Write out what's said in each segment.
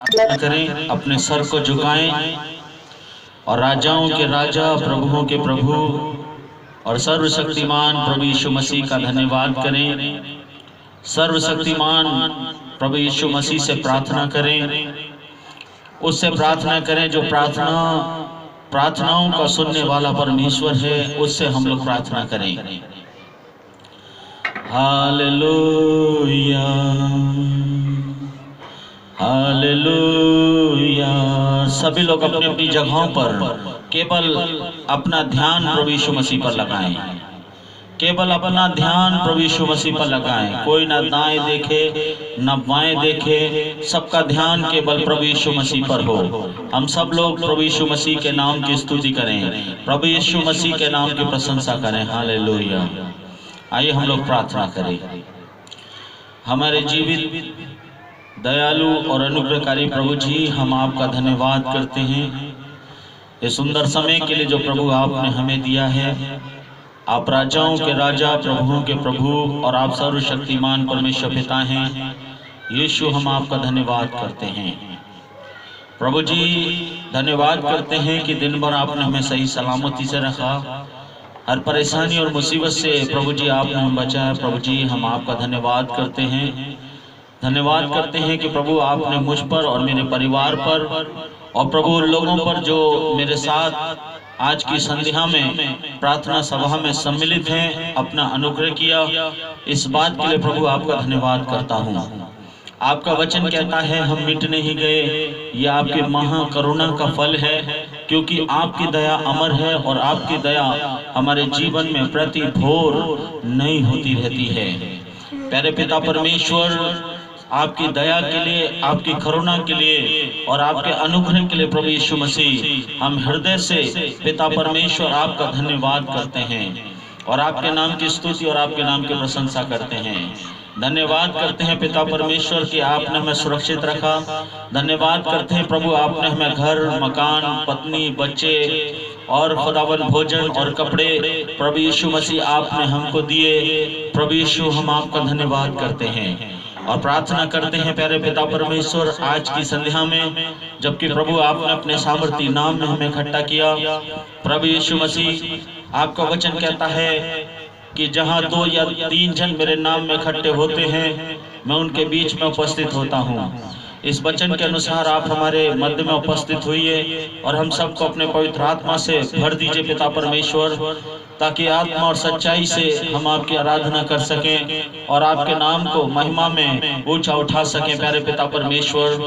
करें, अपने सर को झुकाएं और राजाओं के राजा, प्रभुओं के प्रभु और सर्वशक्तिमान प्रभु यीशु मसीह का धन्यवाद करें। सर्वशक्तिमान प्रभु यीशु मसीह से प्रार्थना करें, उससे प्रार्थना करें जो प्रार्थनाओं का सुनने वाला परमेश्वर है, उससे हम लोग प्रार्थना करें। Hallelujah hallelujah. सभी लोग अपनी अपनी जगहों पर केवल अपना ध्यान प्रभु यीशु मसीह पर लगाएं, केवल अपना ध्यान प्रभु यीशु मसीह पर लगाएं। कोई ना दाएं देखे ना बाएं देखे, सबका ध्यान केवल प्रभु यीशु मसीह पर हो। हम सब लोग प्रभु यीशु मसीह के नाम की स्तुति करें, प्रभु यीशु मसीह के नाम की प्रशंसा करें। हालेलुया। आइए हम लोग प्रार्थना करें। हमारे जीवित दयालु और अनुग्रहकारी प्रभु जी, हम आपका धन्यवाद करते हैं इस सुंदर समय के लिए जो प्रभु आपने हमें दिया है। आप राजाओं के राजा, प्रभुओं के प्रभु और आप सर्वशक्तिमान परमेश्वर पिता हैं। यीशु, हम आपका धन्यवाद करते हैं। प्रभु जी, धन्यवाद करते हैं कि दिन भर आपने हमें सही सलामती से रखा, हर परेशानी और मुसीबत से प्रभु जी आपने हमें बचाया। प्रभु जी, हम आपका धन्यवाद करते हैं। धन्यवाद करते हैं कि प्रभु आपने मुझ पर और मेरे परिवार पर और प्रभु लोगों पर जो मेरे साथ आज की संध्या में प्रार्थना सभा में सम्मिलित हैं, अपना अनुग्रह किया। इस बात के लिए प्रभु आपका धन्यवाद करता हूँ। आपका वचन कहता है हम मिट नहीं गए, ये आपकी महा करुणा का फल है, क्योंकि आपकी दया अमर है और आपकी दया हमारे जीवन में प्रति भोर नई होती रहती है। प्यारे पिता परमेश्वर, आपकी दया के लिए, आपकी करुणा के लिए और आपके अनुग्रह के लिए प्रभु यीशु मसीह हम हृदय से पिता परमेश्वर आपका धन्यवाद करते हैं और आपके नाम की स्तुति और आपके नाम की प्रशंसा करते हैं। धन्यवाद करते हैं पिता परमेश्वर कि आपने हमें सुरक्षित रखा। धन्यवाद करते हैं प्रभु, आपने हमें घर, मकान, पत्नी, बच्चे और खुदावन भोजन और कपड़े प्रभु यीशु मसीह आपने हमको दिए। प्रभु यीशु, हम आपका धन्यवाद करते हैं और प्रार्थना करते हैं प्यारे पिता परमेश्वर, आज की संध्या में जबकि प्रभु आपने अपने सामर्थी नाम में हमें इकट्ठा किया। प्रभु यीशु मसीह, आपका वचन कहता है कि जहां 2 या 3 जन मेरे नाम में इकट्ठे होते हैं, मैं उनके बीच में उपस्थित होता हूं। इस वचन के अनुसार आप हमारे मध्य में उपस्थित हुई और हम सबको अपने पवित्र आत्मा से भर दीजिए पिता परमेश्वर, ताकि आत्मा और सच्चाई से हम आपकी आराधना कर सकें और आपके नाम को महिमा में ऊंचा उठा सकें। प्यारे पिता परमेश्वर,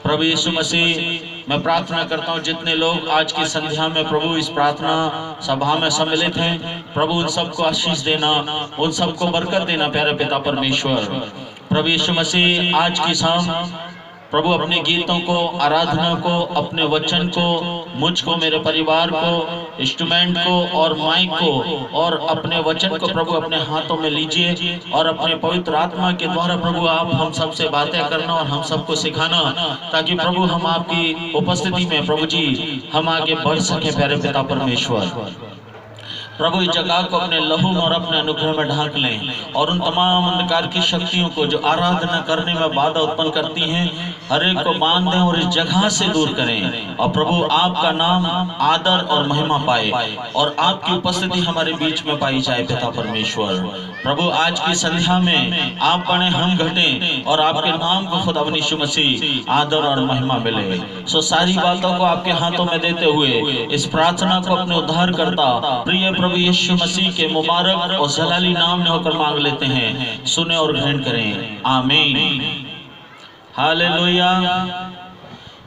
प्रभु यीशु मसीह, मैं प्रार्थना करता हूँ जितने लोग आज की संध्या में प्रभु इस प्रार्थना सभा में सम्मिलित हैं, प्रभु उन सबको आशीष देना, उन सबको बरकत देना। प्यारे पिता परमेश्वर, प्रभु यीशु मसीह, आज की शाम प्रभु अपने गीतों को, आराधना को, अपने वचन को, मुझको, मेरे परिवार को, इंस्ट्रूमेंट को और माइक को और अपने वचन को प्रभु अपने हाथों में लीजिए और अपने पवित्र आत्मा के द्वारा प्रभु आप हम सबसे बातें करना और हम सबको सिखाना, ताकि प्रभु हम आपकी उपस्थिति में प्रभु जी हम आगे बढ़ सके। प्यारे पिता परमेश्वर, प्रभु इस जगह को अपने लहू और अपने अनुग्रह में ढांक लें और उन तमाम अंधकार की शक्तियों को जो आराधना करने में बाधा उत्पन्न करती हैं, हर एक को बांध दें और इस जगह से दूर करें और प्रभु आपका नाम आदर और महिमा पाए और आपकी उपस्थिति हमारे बीच में पाई जाए। पिता परमेश्वर, प्रभु आज की संध्या में आप बने, हम घटे और आपके नाम को खुदा यीशु मसीह आदर और महिमा मिले। सो सारी बातों को आपके हाथों में देते हुए इस प्रार्थना को अपने उद्धार करता प्रिय प्रभु यीशु मसीह के मुबारक और जलाली नाम में होकर मांग लेते हैं। सुने और ग्रहण करें। आमीन। हालेलुया।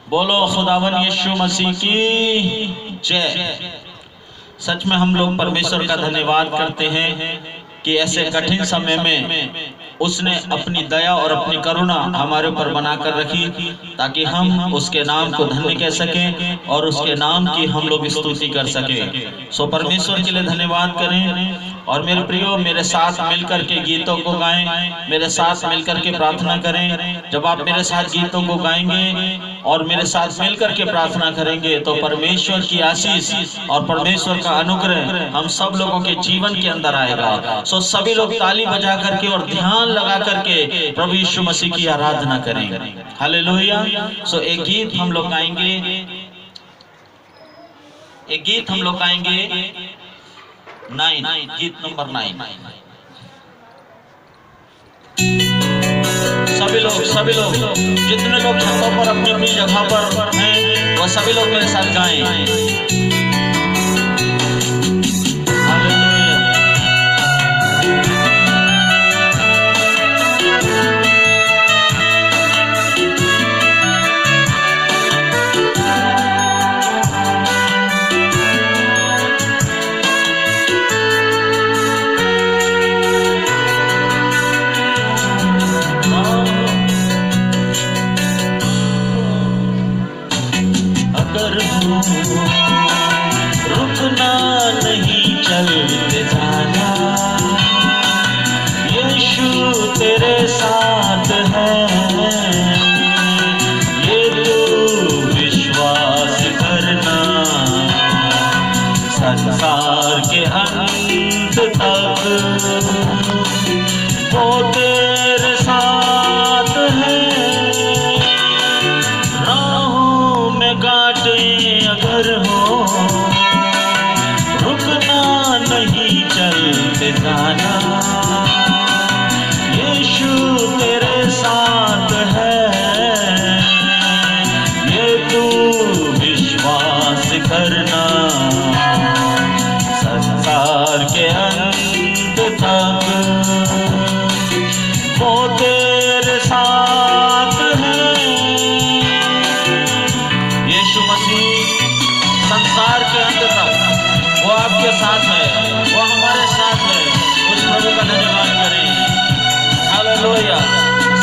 बोलो खुदावन यीशु मसीह की जय। सच में हम लोग परमेश्वर का धन्यवाद करते हैं कि ऐसे कठिन समय में उसने अपनी दया और अपनी करुणा हमारे ऊपर बनाकर रखी, ताकि हम उसके नाम को धन्य कह सकें और उसके नाम की हम लोग स्तुति कर सकें। सो परमेश्वर के लिए धन्यवाद करें। और मेरे प्रियो, मेरे साथ मिलकर के गीतों को गाएं, मेरे साथ मिलकर के प्रार्थना करें। जब आप मेरे साथ गीतों को गाएंगे और मेरे साथ मिलकर के प्रार्थना करेंगे तो परमेश्वर की आशीष और परमेश्वर का अनुग्रह हम सब लोगों के जीवन के अंदर आएगा। सो सभी लोग ताली बजा करके और ध्यान लगा करके प्रभु यीशु मसीह की आराधना करें। हालेलुया। सो एक गीत हम लोग गाएंगे, एक गीत हम लोग गाएंगे 9, गीत नंबर 9। सभी लोग जितने लोग छतों पर अपनी अपनी जगह पर हैं वह सभी लोग मेरे साथ गाएं। रुकना नहीं, चलते जाना, यीशु तेरे साथ है, ये तू विश्वास करना, संसार के अंत तक वो तेरे साथ है। राहों में कांटे अगर हो, रुकना नहीं, चलते जाना, यीशु तेरे साथ है, ये तू विश्वास करना, संसार के अंत तक वो तेरे साथ है। यीशु मसीह संसार के अंत तक वो आपके साथ है, वो हमारे साथ है। उस प्रभु का धन्यवाद करें। हालेलुया।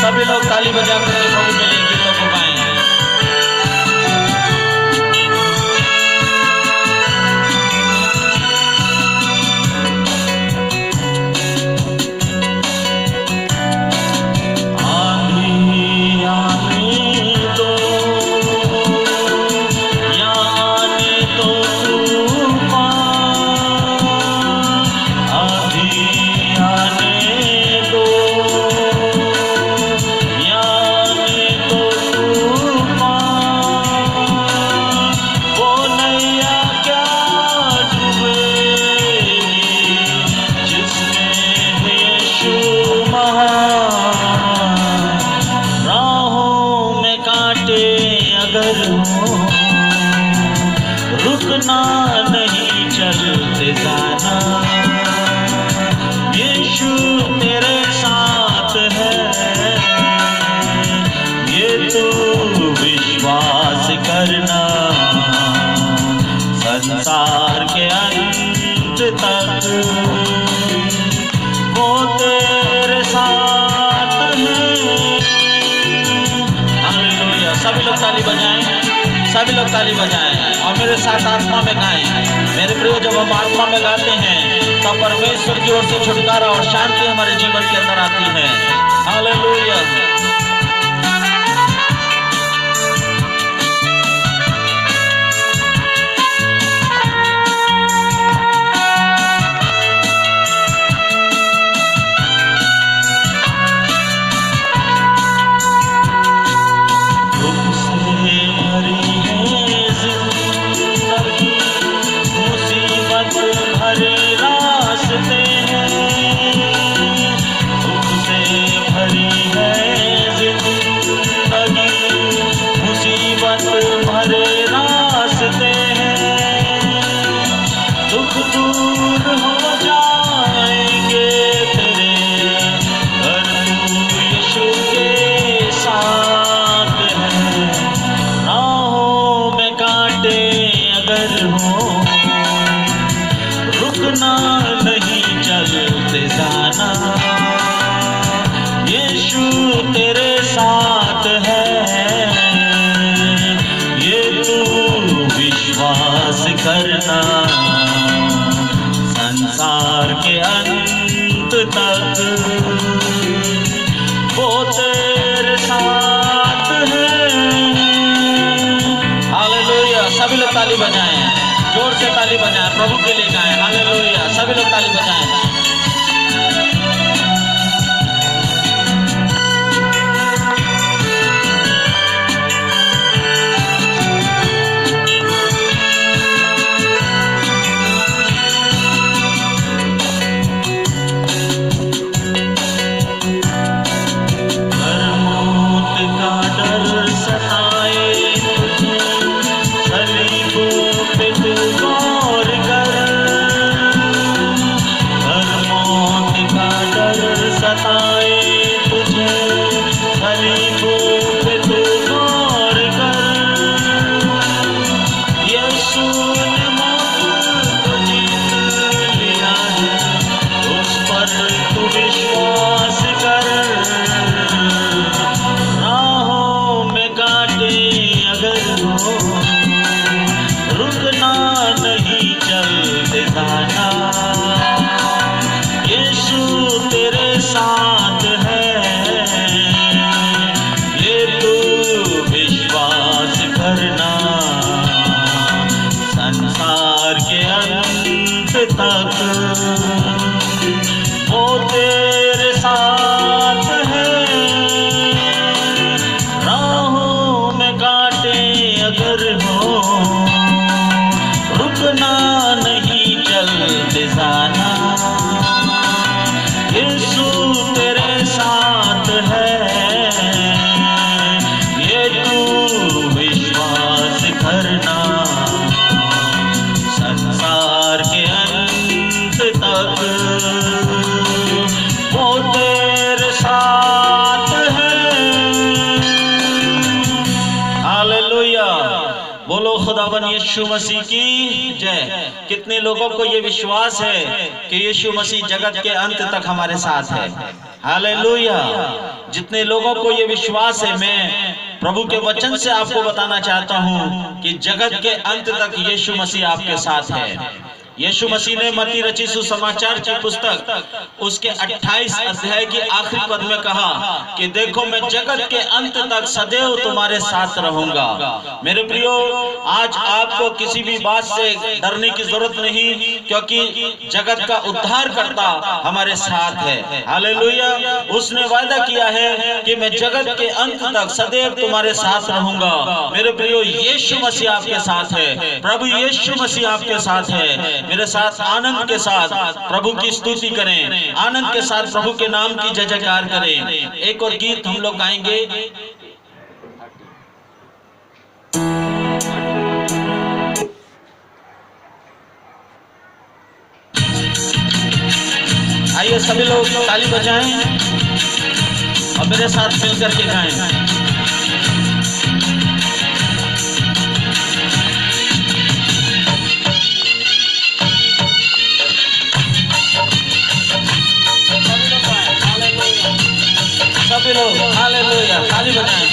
सभी लोग ताली बजा करके प्रभु के लिए गीतों को गाएं। रुकना नहीं, चलते जाना, यीशु तेरे साथ है, ये तू विश्वास करना, संसार के अंत तक वो तेरे साथ है। हालेलुया। सभी लोग ताली बजाएं, सभी लोग ताली बजाएं और मेरे साथ आत्मा में गाएं। मेरे प्रियो, जब हम आत्मा में गाते हैं तब परमेश्वर की ओर से छुटकारा और शांति हमारे जीवन के अंदर आती है। हालेलुया। रुकना नहीं, चलते जाना, यीशु तेरे साथ है, ये तू विश्वास करना, संसार के ताली बजाएं, जोर से ताली बजाएं, प्रभु के लिए गाएं। हालेलुया, सभी लोग ताली बजाएं। रुकना नहीं, चलते जाना, यीशु तेरे साथ है, ये तू विश्वास करना, संसार के अंत तक वो तेरे साथ है। राहों में कांटे अगर हो, रुकना नहीं, चलते जाना, यीशु तेरे साथ है, ये तू विश्वास करना, संसार के अंत तक वो तेरे साथ है। हालेलुया, बोलो खुदावन यीशु मसीह की जय। कितने लोगों को ये विश्वास है कि यीशु मसीह जगत के अंत तक हमारे साथ है? हालेलुया। जितने लोगों को ये विश्वास है, मैं प्रभु के वचन से आपको बताना चाहता हूं कि जगत के अंत तक यीशु मसीह आपके साथ है। यीशु मसीह ने मत्ती रचित सुसमाचार की पुस्तक उसके 28 अध्याय की आखिरी पद में कहा कि देखो मैं जगत के अंत तक सदैव तुम्हारे साथ रहूंगा। मेरे प्रियो, आज आपको किसी भी बात से डरने की जरूरत नहीं, क्योंकि जगत का उद्धार करता हमारे साथ है। हालेलुया। उसने वायदा किया है कि मैं जगत के अंत तक सदैव तुम्हारे साथ रहूंगा। मेरे प्रियो, यीशु मसीह आपके साथ है, प्रभु यीशु मसीह आपके साथ है। मेरे साथ आनंद के साथ प्रभु की स्तुति करें, आनंद के साथ प्रभु के नाम की जय जयकार करें। एक और गीत हम लोग गाएंगे। आइए सभी लोग ताली बजाएं और मेरे साथ मिलकर के गाएं। सभी लोग हालेलुया ताली बजाएं।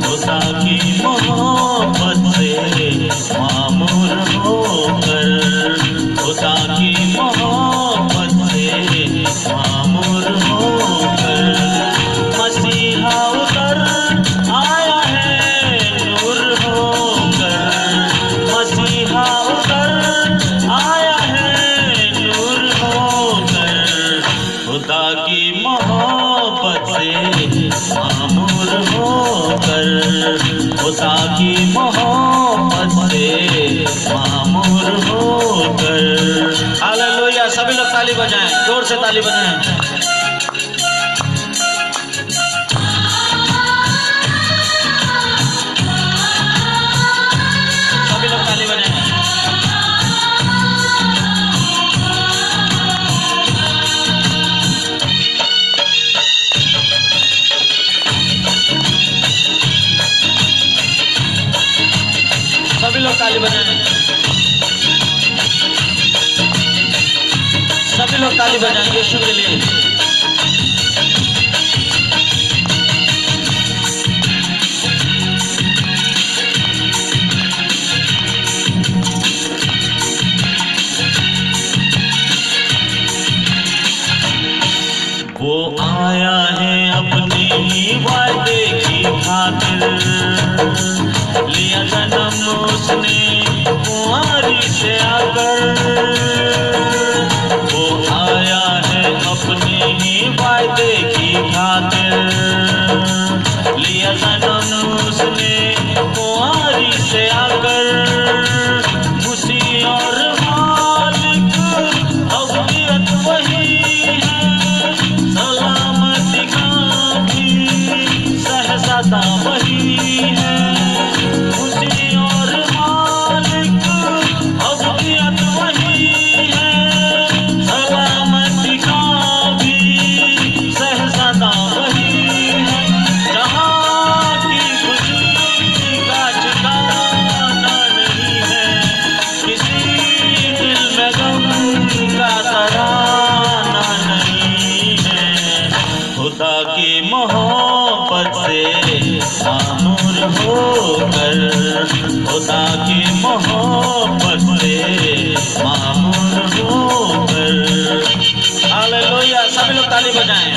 खुदा की मोहब्बत से मामूर होकर, खुदा की मोहब्बत से मामूर होकर मसीहा उतर आया है नूर होकर, मसीहा उतर आया है नूर होकर, खुदा की मोहब्बत से मामूर होकर, खुदा की मोहब्बत से मामूर होकर। हालेलुया, सभी लोग ताली बजाएं, जोर से ताली बजाएं। सभी लोग ताली बजाएं, सभी लोग ताली बजाएं यीशु के लिए। जन्म उसने कुंवारी से आकर, वो आया है अपने ही वायदे की खातिर। लिया जन्म उसने कुंवारी से आकर, मुसी और मालिक अवलियत वही है, सलामती का भी सहज़ादा वही है। मुसी और मालिक अवलियत वही है, सलामती का भी सहज़ादा वही है। जहाँ की खुशी का ठिकाना नहीं है, किसी दिल में गम का तराना नहीं है। खुदा की मोहब्बत से मामूर होकर, खुदा की मोहब्बत से मामूर होकर। हालेलुया, सभी लोग ताली बजाएं,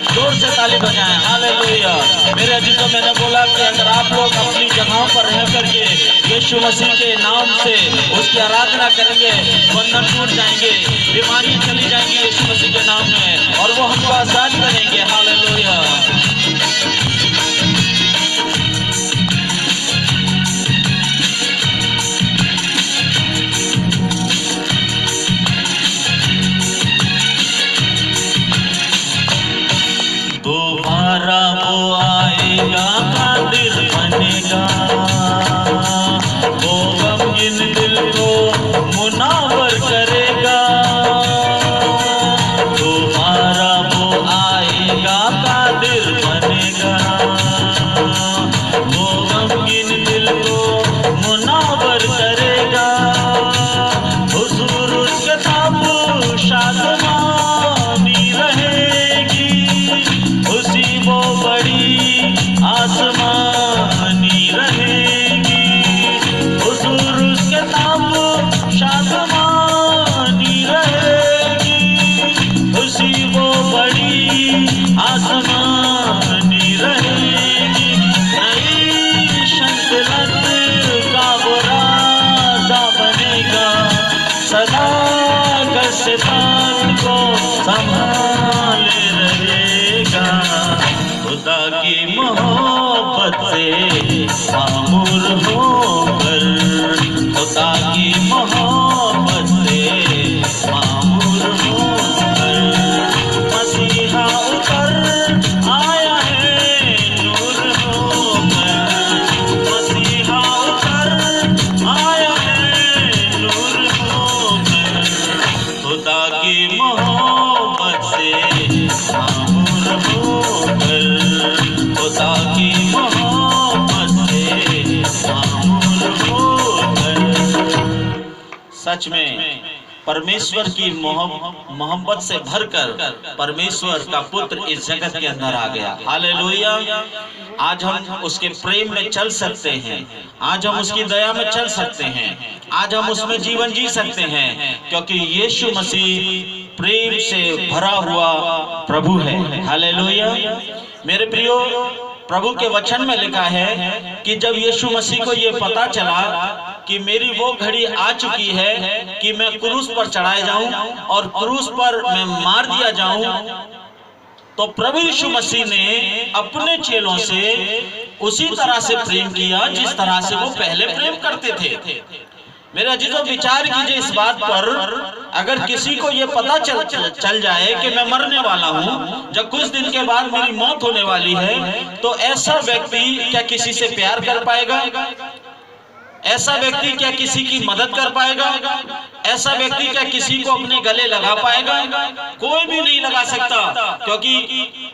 जोर से ताली बजाएं। हालेलुया। मेरे अजीजों, मैंने बोला कि अगर आप लोग अपनी जगहों पर रह करके यीशु मसीह के नाम से उसकी आराधना करेंगे, बंधन टूट जाएंगे, बीमारियां चली जाएंगी यीशु मसीह के नाम में, और वो हमको आजाद करेंगे। हालेलुया। दोबारा वो आएगा, कादिर बनेगा, वो गमगीन दिल को मुनावर करेगा। दोबारा वो आएगा, कादिर बनेगा, वो गमगीन दिल को मुनावर करेगा। हुजूर उसके ताबू शादमानी रहेगी, उसी वो बड़ी आसमानी रहेगी। हुजूर उसके ताबू शादमानी रहेगी, उसी वो बड़ी आसमानी रहेगी। नई शंतलत का वो राजा बनेगा, सदा शैतान को संभाले रहेगा। खुदा की मोहब्बत से मामूर होकर, खुदा की मोहब्बत से मामूर होकर, मसीहा उतर आया है नूर होकर, मसीहा उतर आया है नूर होकर। खुदा की मोहब्बत से मामूर होकर, खुदा की मोहब्बत से मामूर होकर। सच में परमेश्वर की मोहब्बत से भरकर परमेश्वर का पुत्र इस जगत के अंदर आ गया। हालेलुया। आज हम उसके प्रेम में चल सकते हैं, आज हम उसकी दया में चल सकते हैं, आज हम उसमें जीवन जी सकते हैं, क्योंकि यीशु मसीह प्रेम से भरा हुआ प्रभु है। हालेलुया। मेरे प्रियो, प्रभु के वचन में लिखा है कि जब यीशु मसीह को ये पता चला कि मेरी वो घड़ी आ चुकी है कि मैं क्रूस पर चढ़ाया जाऊं और क्रूस पर मैं मार दिया जाऊं, तो प्रभु यीशु मसीह ने अपने चेलों से उसी तरह से प्रेम किया जिस तरह से वो पहले प्रेम करते थे। मेरे अजीजों, विचार कीजिए इस बात पर, अगर किसी को ये पता चल जाए कि मैं मरने वाला हूँ, जब कुछ दिन के बाद मेरी मौत होने वाली है, तो ऐसा व्यक्ति क्या किसी से प्यार कर पाएगा? ऐसा व्यक्ति क्या किसी की मदद कर पाएगा? ऐसा व्यक्ति क्या किसी को अपने गले लगा पाएगा? कोई भी नहीं लगा सकता, क्योंकि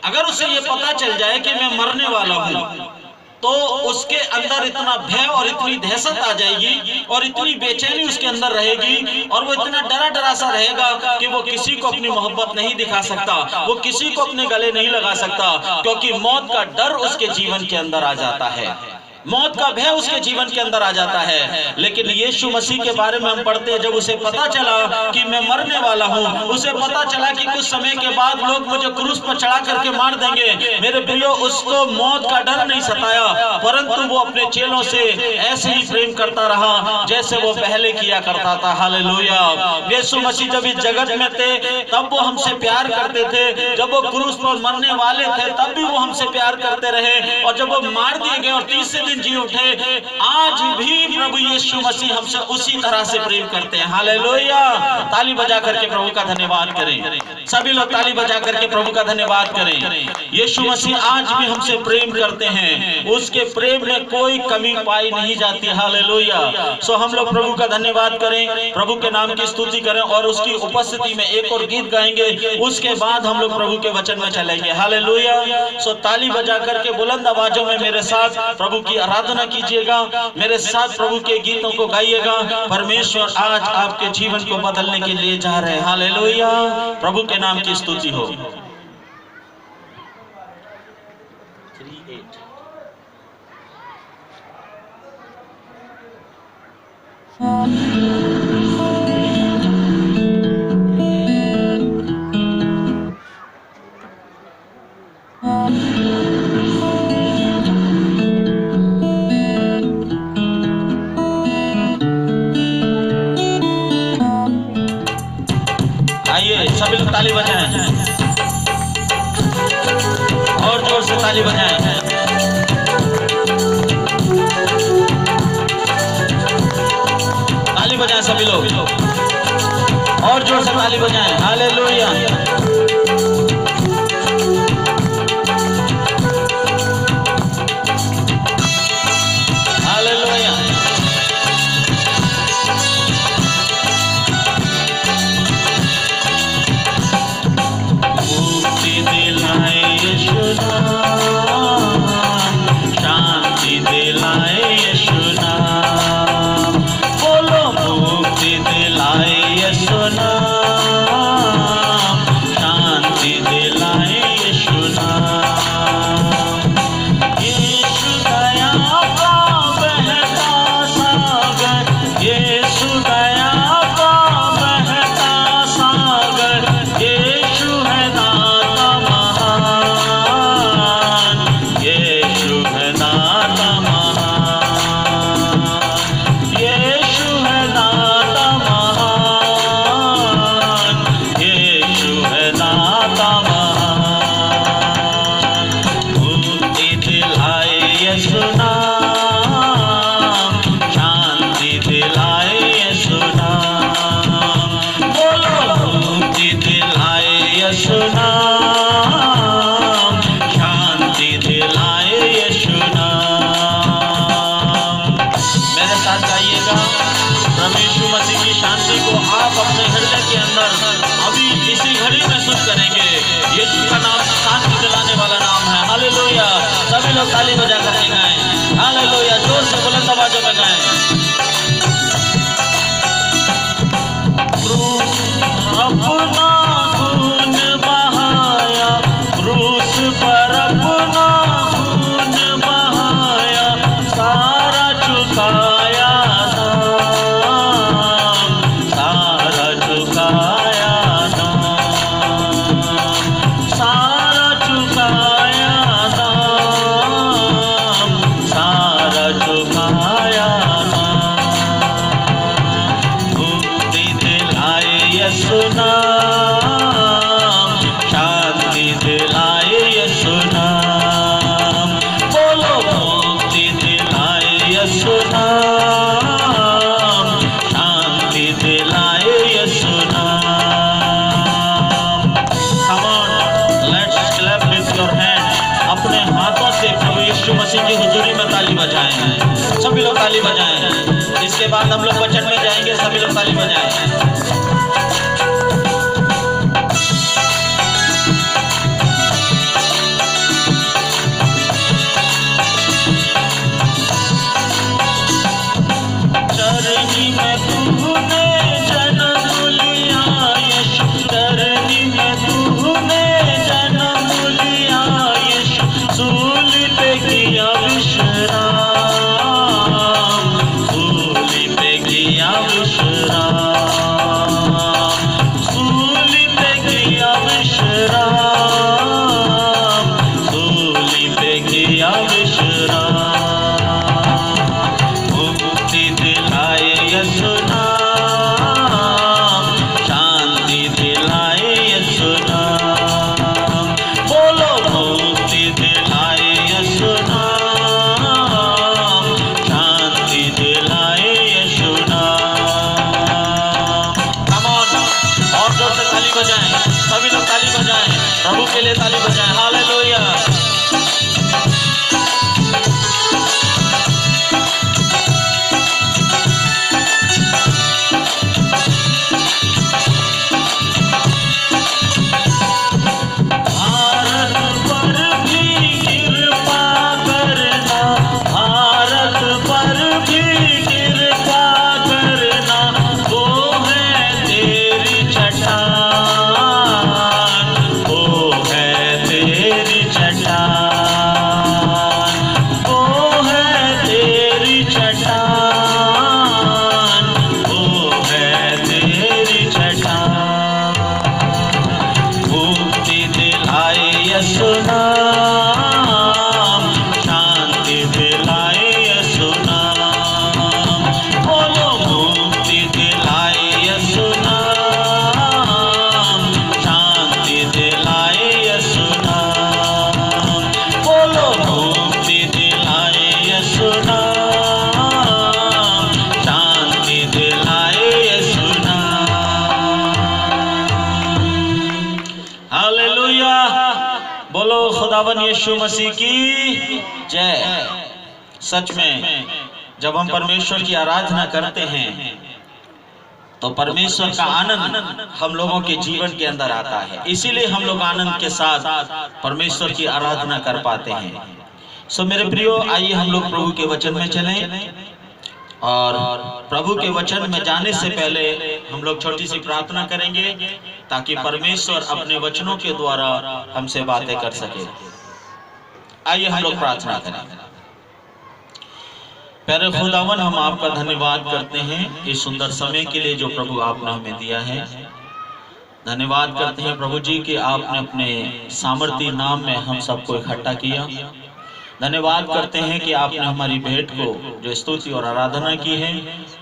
अगर उसे ये पता चल जाए कि मैं मरने वाला हूँ, तो उसके अंदर इतना भय और इतनी दहशत आ जाएगी और इतनी बेचैनी उसके अंदर रहेगी, और वो इतना डरा सा रहेगा कि वो किसी को अपनी मोहब्बत नहीं दिखा सकता, वो किसी को अपने गले नहीं लगा सकता, क्योंकि मौत का डर उसके जीवन के अंदर आ जाता है। मौत का भय उसके जीवन के अंदर आ जाता है। लेकिन यीशु मसीह के बारे में हम पढ़ते हैं, जब उसे पता चला कि मैं मरने वाला हूँ, उसे पता चला कि कुछ समय के बाद लोग मुझे क्रूस पर चढ़ा करके मार देंगे, मेरे प्रियो उसको मौत का डर नहीं सताया, परंतु वो अपने चेलों से ऐसे ही प्रेम करता रहा जैसे वो पहले किया करता था। हालेलुया। यीशु मसीह जब इस जगत में थे तब वो हमसे प्यार करते थे, जब वो क्रूस पर मरने वाले थे तब भी वो हमसे प्यार करते रहे, और जब वो मार दिए गए और तीसरे दिन जी उठे, आज भी प्रभु यीशु मसीह हमसे उसी तरह से प्रेम करते हैं। हालेलुया। ताली बजा करके प्रभु का धन्यवाद करें। सभी लोग ताली बजा करके प्रभु का धन्यवाद करें। यीशु मसीह आज भी हमसे प्रेम करते हैं, उसके प्रेम में कोई कमी पाई नहीं जाती। हालेलुया। सो हम लोग प्रभु का धन्यवाद करें, प्रभु के नाम की स्तुति करें और उसकी उपस्थिति में एक और गीत गाएंगे, उसके बाद हम लोग प्रभु के वचन में चलेंगे। हालेलुया। सो ताली बजा करके बुलंद आवाजों में मेरे साथ प्रभु की आराधना कीजिएगा, मेरे साथ प्रभु के गीतों को गाइएगा। परमेश्वर आज आपके जीवन को बदलने के लिए जा रहे हैं। हालेलुया। प्रभु के नाम की स्तुति हो। आइए सभी लोग ताली बजाएं और जोर से ताली बजाएं। ताली बजाएं सभी लोग और जोर से ताली बजाएं। हालेलुया। शांति दिलाए यीशु नाम, बोलो मुक्ति दिलाए यीशु नाम, शांति दिलाए यीशु नाम। यीशु दया का बहता सागर, यीशु दया का बहता सागर, यीशु है दाता महान, यीशु है दाता महान, यीशु है दाता महान, यीशु है दाता महान। मुक्ति दिलाए यीशु नाम, शांति दिलाए यीशु नाम, बोलो मुक्ति दिलाए यीशु नाम, शांति दिलाए यीशु नाम। मेरे साथ गाइएगा। प्रभु यीशु मसीह की शांति को आप अपने हृदय के अंदर अभी इसी घड़ी में सुन करेंगे। यीशु का नाम शांति दिलाने वाला नाम है। हालेलुया। सभी लोग ताली बजा करके गाएं। हालेलुया। जोर से बुलंद आवाजों में गाएं। अपना खून बहाया, क्रूस पर अपना खून बहाया, सारा चुकाया नाम, सारा चुकाया नाम, सारा चुकाया नाम, सारा चुकाया नाम। मुक्ति दिलाए यीशु नाम, शांति दिलाए यीशु नाम, बोलो मुक्ति दिलाए यीशु नाम, शांति दिलाए यीशु नाम। Come on, let's clap with your hand। अपने हाथों से प्रभु यीशु मसीह की हुजूरी में ताली बजाएं। सभी लोग ताली बजाएं। इसके बाद हम लोग वचन में जाएंगे। सभी लोग ताली बजाएं। चरनी में तूने जन्म लिया यीशु, चरनी में तूने जन्म लिया यीशु, सूली पे किया विश्राम, खुदावन यीशु मसीह की जय। सच में जब हम परमेश्वर की आराधना करते हैं तो परमेश्वर का आनंद हम लोगों के जीवन के अंदर आता है, इसीलिए हम लोग आनंद के साथ परमेश्वर की आराधना कर पाते हैं। सो मेरे प्रियो, आइए हम लोग प्रभु के वचन में चलें, और प्रभु के वचन में जाने से पहले हम लोग छोटी सी प्रार्थना करेंगे ताकि परमेश्वर अपने वचनों के द्वारा हमसे बातें कर सके। आइए हम लोग प्रार्थना करें। प्यारे खुदावन, हम आपका धन्यवाद करते हैं इस सुंदर समय के लिए जो प्रभु आपने हमें दिया है। धन्यवाद करते हैं प्रभु जी कि आपने अपने सामर्थी नाम में हम सबको इकट्ठा किया। धन्यवाद करते हैं कि आपने हमारी भेंट को जो स्तुति और आराधना की है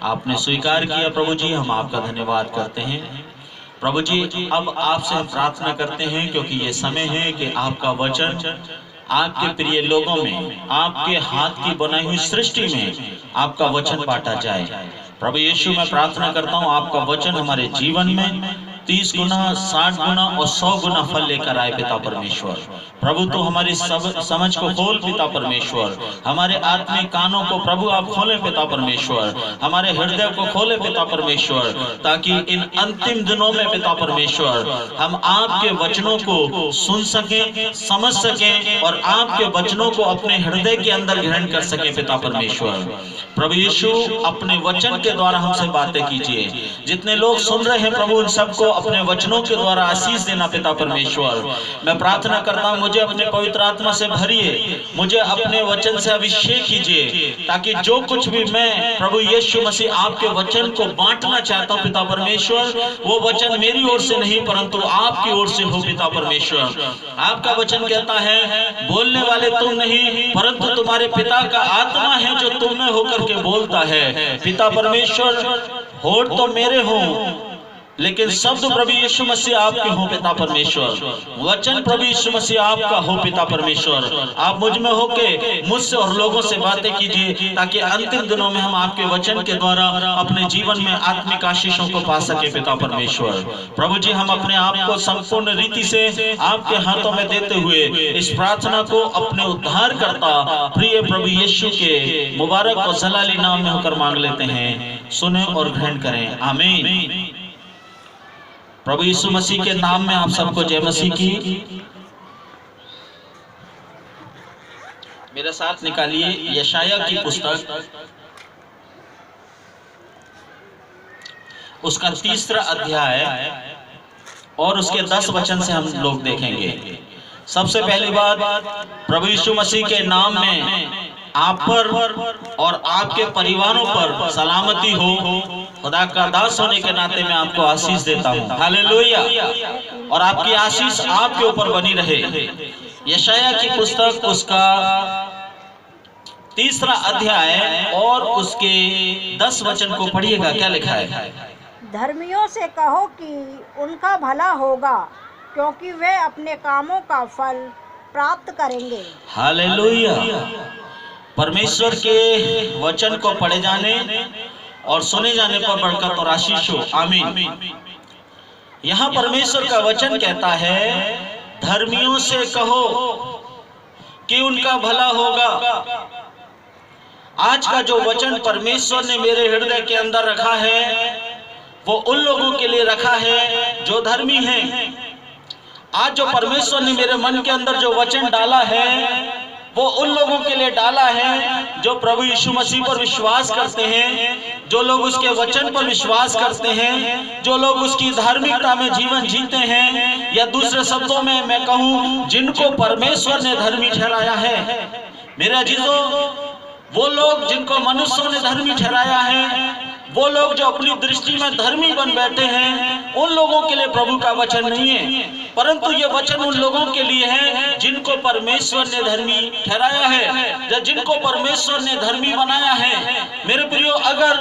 आपने स्वीकार किया। प्रभु जी, हम आपका धन्यवाद करते हैं। प्रभु जी, अब आपसे हम प्रार्थना करते हैं क्योंकि ये समय है कि आपका वचन आपके प्रिय लोगों में, आपके हाथ की बनाई हुई सृष्टि में आपका वचन बांटा जाए। प्रभु यीशु, मैं प्रार्थना करता हूँ आपका वचन हमारे जीवन में 30 गुना, 60 गुना और 100 गुना फल लेकर आए पिता परमेश्वर। प्रभु, तो हमारी समझ को खोल पिता परमेश्वर, हमारे आत्मिक कानों को प्रभु आप खोले पिता परमेश्वर, हमारे हृदय को खोले पिता परमेश्वर, ताकि इन अंतिम दिनों में पिता परमेश्वर हम आपके वचनों को सुन सकें, समझ सकें और आपके वचनों को अपने हृदय के अंदर ग्रहण कर सकें पिता परमेश्वर। प्रभु यीशु, अपने वचन के द्वारा हमसे बातें कीजिए। जितने लोग सुन रहे हैं प्रभु, उन सबको अपने वचनों के द्वारा आशीष देना पिता परमेश्वर। मैं प्रार्थना करता हूँ, मुझे अपने पवित्र आत्मा से भरिए, मुझे अपने वचन से अभिषेक कीजिए, ताकि जो कुछ भी मैं प्रभु यीशु मसीह आपके वचन को बांटना चाहता हूँ पिता परमेश्वर, वो वचन मेरी ओर से नहीं परंतु आपकी ओर से हो पिता परमेश्वर। आपका वचन कहता है, बोलने वाले तुम नहीं परंतु तुम्हारे पिता का आत्मा है जो तुम में होकर के बोलता है। पिता परमेश्वर, होठ तो मेरे हों लेकिन शब्द प्रभु यीशु मसीह आपके हो पिता परमेश्वर। वचन प्रभु यीशु मसीह आपका हो पिता परमेश्वर। आप मुझ में होके मुझसे और लोगों से बातें कीजिए, ताकि अंतिम दिनों में हम आपके वचन के द्वारा अपने जीवन में आत्मिक आशीषों को पा सके पिता परमेश्वर। प्रभु जी, हम अपने आप को संपूर्ण रीति से आपके हाथों में देते हुए इस प्रार्थना को अपने उद्धार करता प्रिय प्रभु यीशु के मुबारक और जलाली नाम में होकर मांग लेते हैं। सुने और ग्रहण करें, आमीन। प्रभु यीशु मसीह के नाम में आप सबको जय मसीह की। मेरे साथ निकालिए यशाया की पुस्तक, उसका 3रा अध्याय और उसके 10 वचन से हम लोग देखेंगे। सबसे पहली बात, प्रभु यीशु मसीह के नाम में आप पर और आपके परिवारों पर सलामती हो। खुदा का दास होने के नाते मैं आपको आशीष देता हूँ, हालेलुया, और आपकी आशीष आपके ऊपर बनी रहे। यशाया की पुस्तक, उसका 3रा अध्याय और उसके 10 वचन को पढ़िएगा। क्या लिखा है? धर्मियों से कहो कि उनका भला होगा, क्योंकि वे अपने कामों का फल प्राप्त करेंगे। हालेलुया। परमेश्वर के वचन को पढ़े जाने और सुने जाने पर बरकत और आशीष हो, आमीन। यहाँ परमेश्वर का वचन कहता है, धर्मियों से कहो कि उनका भला होगा। आज का जो वचन परमेश्वर ने मेरे हृदय के अंदर रखा है वो उन लोगों के लिए रखा है जो धर्मी हैं। आज जो परमेश्वर ने मेरे मन के अंदर जो वचन डाला है वो उन लोगों के लिए डाला है जो प्रभु यीशु मसीह पर विश्वास करते हैं, जो लोग उसके वचन पर विश्वास करते हैं, जो लोग उसकी धार्मिकता में जीवन जीते हैं, या दूसरे शब्दों में मैं कहूँ जिनको परमेश्वर ने धर्मी ठहराया है। मेरे अजीजों, वो लोग जिनको मनुष्यों ने धर्मी ठहराया है, वो लोग जो अपनी दृष्टि में धर्मी बन बैठे हैं, उन लोगों के लिए प्रभु का वचन नहीं है, परंतु ये वचन उन लोगों के लिए है जिनको परमेश्वर ने धर्मी ठहराया है, जिनको परमेश्वर ने धर्मी बनाया है। मेरे प्रियो, अगर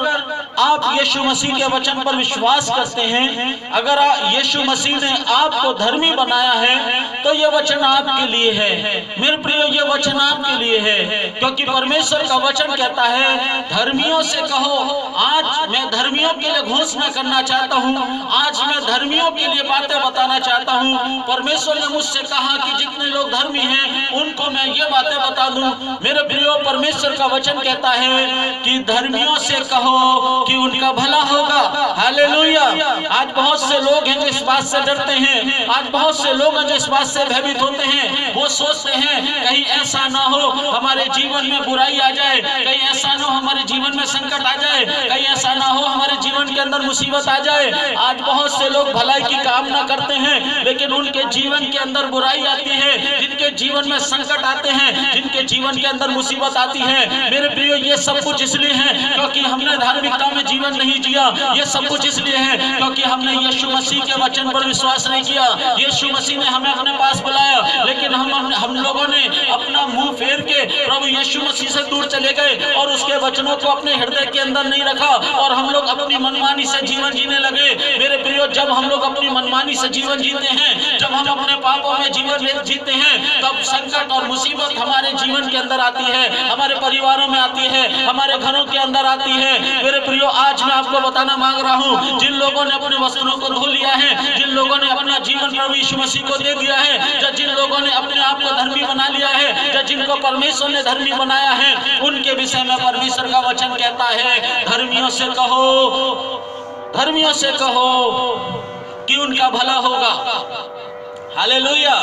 आप यीशु मसीह के वचन पर विश्वास करते हैं, अगर यीशु मसीह ने आपको धर्मी बनाया है तो ये वचन आपके लिए है। मेरे प्रियो, ये वचन आपके लिए है, क्योंकि परमेश्वर का वचन कहता है धर्मियों से कहो। आज मैं धर्मियों के लिए घोषणा करना चाहता हूँ, आज मैं धर्मियों के लिए बातें बताना चाहता हूँ। परमेश्वर ने मुझसे कहा कि जितने लोग धर्मी हैं उनको मैं ये बातें बता दूं। मेरे प्रियो, परमेश्वर का वचन कहता है कि धर्मियों से कहो कि उनका भला होगा। हालेलुया। आज बहुत से लोग हैं जो इस बात से डरते हैं, आज बहुत से लोग हैं जो इस बात से भयभीत होते हैं। वो सोचते हैं कहीं ऐसा ना हो हमारे जीवन में बुराई आ जाए, कहीं ऐसा ना हो हमारे जीवन में संकट आ जाए, कहीं ऐसा ना हो हमारे जीवन के अंदर मुसीबत आ जाए। आज बहुत से लोग भलाई की कामना करते हैं, लेकिन उनके जीवन के अंदर बुराई आती है, जिनके जीवन में संकट आते हैं, जिनके जीवन के अंदर मुसीबत आती है। मेरे प्रियो, ये सब कुछ इसलिए है क्योंकि हमने धार्मिकता में जीवन नहीं जिया। ये सब कुछ इसलिए है क्योंकि हमने यीशु मसीह के वचन पर विश्वास नहीं किया। यीशु मसीह ने हमें अपने पास बुलाया, लेकिन हम लोगों ने अपना मुंह फेर के प्रभु यीशु मसीह से दूर चले गए और उसके वचनों को अपने हृदय के अंदर नहीं रखा और हम लोग अपनी मनमानी से जीवन जीने लगे। मेरे प्रियो, जब हम लोग अपनी मनमानी से जीवन जीते हैं, जब हम अपने पापों में जीवन जीते हैं, तब संकट और मुसीबत हमारे जीवन के अंदर आती है, हमारे परिवारों में आती है, हमारे घरों के अंदर आती है। मेरे प्रियो, आज मैं आपको बताना मांग रहा हूँ, जिन लोगों ने अपने वस्त्रों को धो लिया है, जिन लोगों ने अपना जीवन प्रभु यीशु मसीह को दे दिया है, जिन लोगों ने अपने आप को धर्मी बना लिया है, जिनको परमेश्वर ने धर्मी बनाया है, उनके विषय में परमेश्वर का वचन कहता है धर्मियों से कहो, धर्मियों से कहो कि उनका भला होगा। हालेलुया।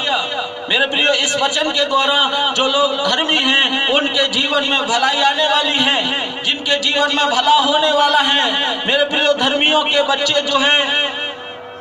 मेरे प्रियो, इस वचन के द्वारा जो लोग धर्मी हैं उनके जीवन में भलाई आने वाली है, जिनके जीवन में भला होने वाला है। मेरे प्रियो, धर्मियों के बच्चे जो हैं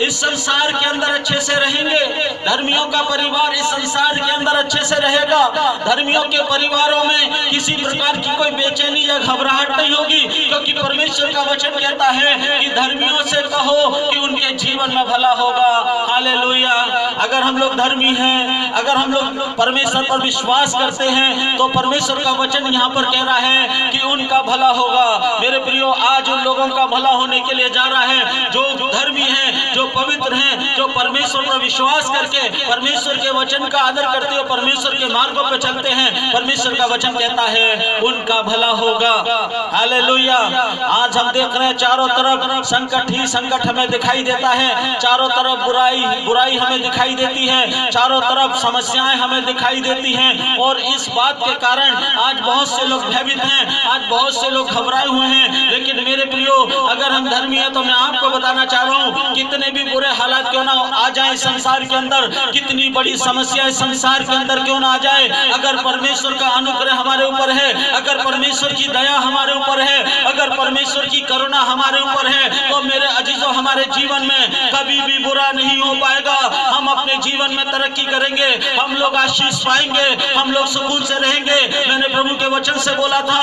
इस संसार के अंदर अच्छे से रहेंगे, धर्मियों का परिवार इस संसार के अंदर अच्छे से रहेगा। धर्मियों के परिवारों में किसी प्रकार की कोई बेचैनी या घबराहट नहीं होगी, क्योंकि परमेश्वर का वचन कहता है कि धर्मियों से कहो कि उनके जीवन में भला होगा। हालेलुया। अगर हम लोग धर्मी हैं, अगर हम लोग परमेश्वर पर विश्वास करते हैं, तो परमेश्वर का वचन यहाँ पर कह रहा है कि उनका भला होगा। मेरे प्रियो, आज उन लोगों का भला होने के लिए जा रहा है जो धर्मी हैं, जो पवित्र हैं, जो परमेश्वर पर विश्वास करके परमेश्वर के वचन का आदर करते हुए परमेश्वर के मार्गों पर चलते हैं। परमेश्वर का वचन कहता है उनका भला होगा। हालेलुया। आज हम देख रहे हैं चारों तरफ संकट ही संकट हमें दिखाई देता है, चारों तरफ बुराई हमें दिखाई देती है, चारों तरफ समस्याएं हमें दिखाई देती हैं, और इस बात के कारण आज बहुत से लोग भयभीत हैं, आज बहुत से लोग घबराए हुए हैं। लेकिन मेरे प्रियो, अगर हम धर्मी हैं तो मैं आपको बताना चाह रहा हूँ, कितने भी बुरे हालात क्यों ना आ जाए संसार के अंदर, कितनी बड़ी समस्या संसार के अंदर क्यों ना आ जाए, अगर परमेश्वर का अनुग्रह हमारे ऊपर है, अगर परमेश्वर की दया हमारे ऊपर है, अगर परमेश्वर की करुणा हमारे ऊपर है, तो मेरे अजीजों, हमारे जीवन में कभी भी बुरा नहीं हो पाएगा। हम अपने जीवन में तरक्की करेंगे, हम लोग आशीष पाएंगे, हम लोग सुकून से रहेंगे। मैंने प्रभु के वचन से बोला था,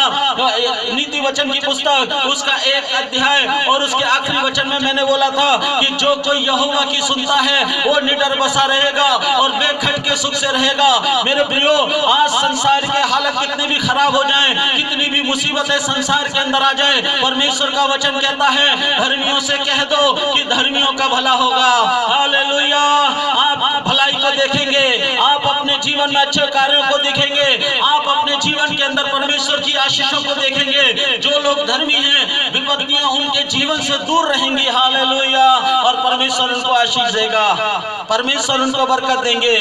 नीति वचन की पुस्तक उसका 1 अध्याय और उसके आखिरी वचन में मैंने बोला था कि जो कोई यहोवा की सुनता है वो निडर बसा रहेगा और बेखट के सुख से रहेगा। मेरे प्रियो, आज संसार के हालत कितने भी खराब हो जाएं, कितनी भी मुसीबतें संसार के अंदर आ जाए, परमेश्वर का वचन कहता है धर्मियों से कह दो कि धर्मियों का भला होगा। हालेलुया। आप भलाई को देखेंगे, आप अपने जीवन में अच्छे कार्यों को देखेंगे, आप अपने जीवन के अंदर परमेश्वर की आशीषों को देखेंगे। जो लोग धर्मी हैं, विपत्तियां उनके जीवन से दूर रहेंगी। हालेलुया। और परमेश्वर उनको आशीष देगा, परमेश्वर उनको बरकत देंगे।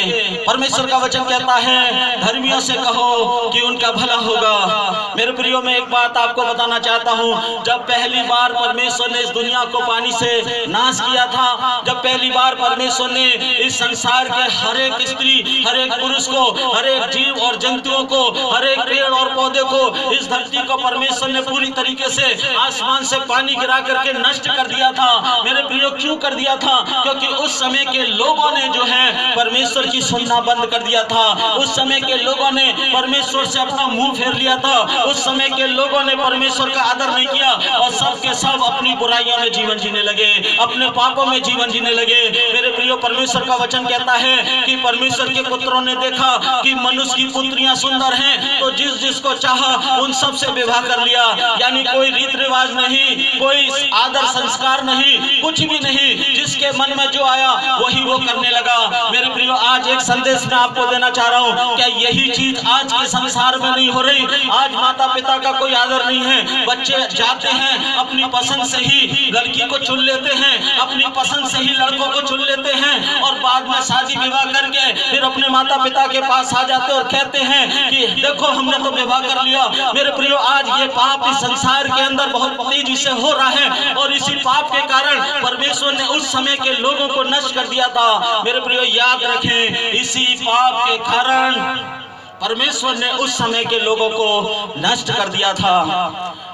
परमेश्वर का वचन कहता है धर्मियों से कहो कि उनका भला होगा। मेरे प्रियो, मैं एक बात आपको बताना चाहता हूँ, जब पहली बार परमेश्वर ने इस दुनिया को पानी से नाश किया था, जब पहली बार परमेश्वर ने इस संसार के हर एक स्त्री, हर एक पुरुष को, हर एक जीव और जंतुओं को, हर एक पेड़ और पौधे को, इस धरती को परमेश्वर ने पूरी तरीके से आसमान से पानी गिरा करके नष्ट कर दिया था। मेरे प्रियो, क्यों कर कर दिया था, क्योंकि उस समय के लोगों ने जो है परमेश्वर की सुनना बंद कर दिया था। उस समय के लोगों ने परमेश्वर से अपना मुंह फेर लिया था। उस समय के लोगों ने परमेश्वर का आदर नहीं किया और सब के सब अपनी बुराइयों में जीवन जीने लगे, अपने पापों में जीवन जीने लगे। मेरे प्रियो, परमेश्वर का वचन कहता है कि परमेश्वर के पुत्रों ने देखा कि मनुष्य की पुत्रियां सुंदर हैं, तो जिस जिसको चाहा उन सब से विवाह कर लिया। यानी कोई रीत रिवाज नहीं, कोई आदर संस्कार नहीं, कुछ भी नहीं, जिसके मन में जो आया वही वो करने लगा। मेरे प्रियो, आज एक संदेश मैं आपको देना चाह रहा हूँ। क्या यही चीज आज के संसार में नहीं हो रही? आज माता पिता का कोई आदर नहीं है, बच्चे जाते हैं अपनी पसंद से ही लड़की को चुन लेते हैं, अपनी पसंद से ही लड़कों को चुन लेते हैं और बाद में शादी विवाह करके फिर अपने माता पिता के पास आ जाते और कहते हैं कि देखो हमने तो विवाह कर लिया। मेरे प्रियो, आज ये पाप इस संसार के अंदर बहुत तेजी से हो रहा है और इसी पाप के कारण परमेश्वर ने उस समय के लोगों को नष्ट कर दिया था। मेरे प्रियो, याद रखें, इसी पाप के कारण परमेश्वर ने उस समय के लोगों को नष्ट कर दिया था।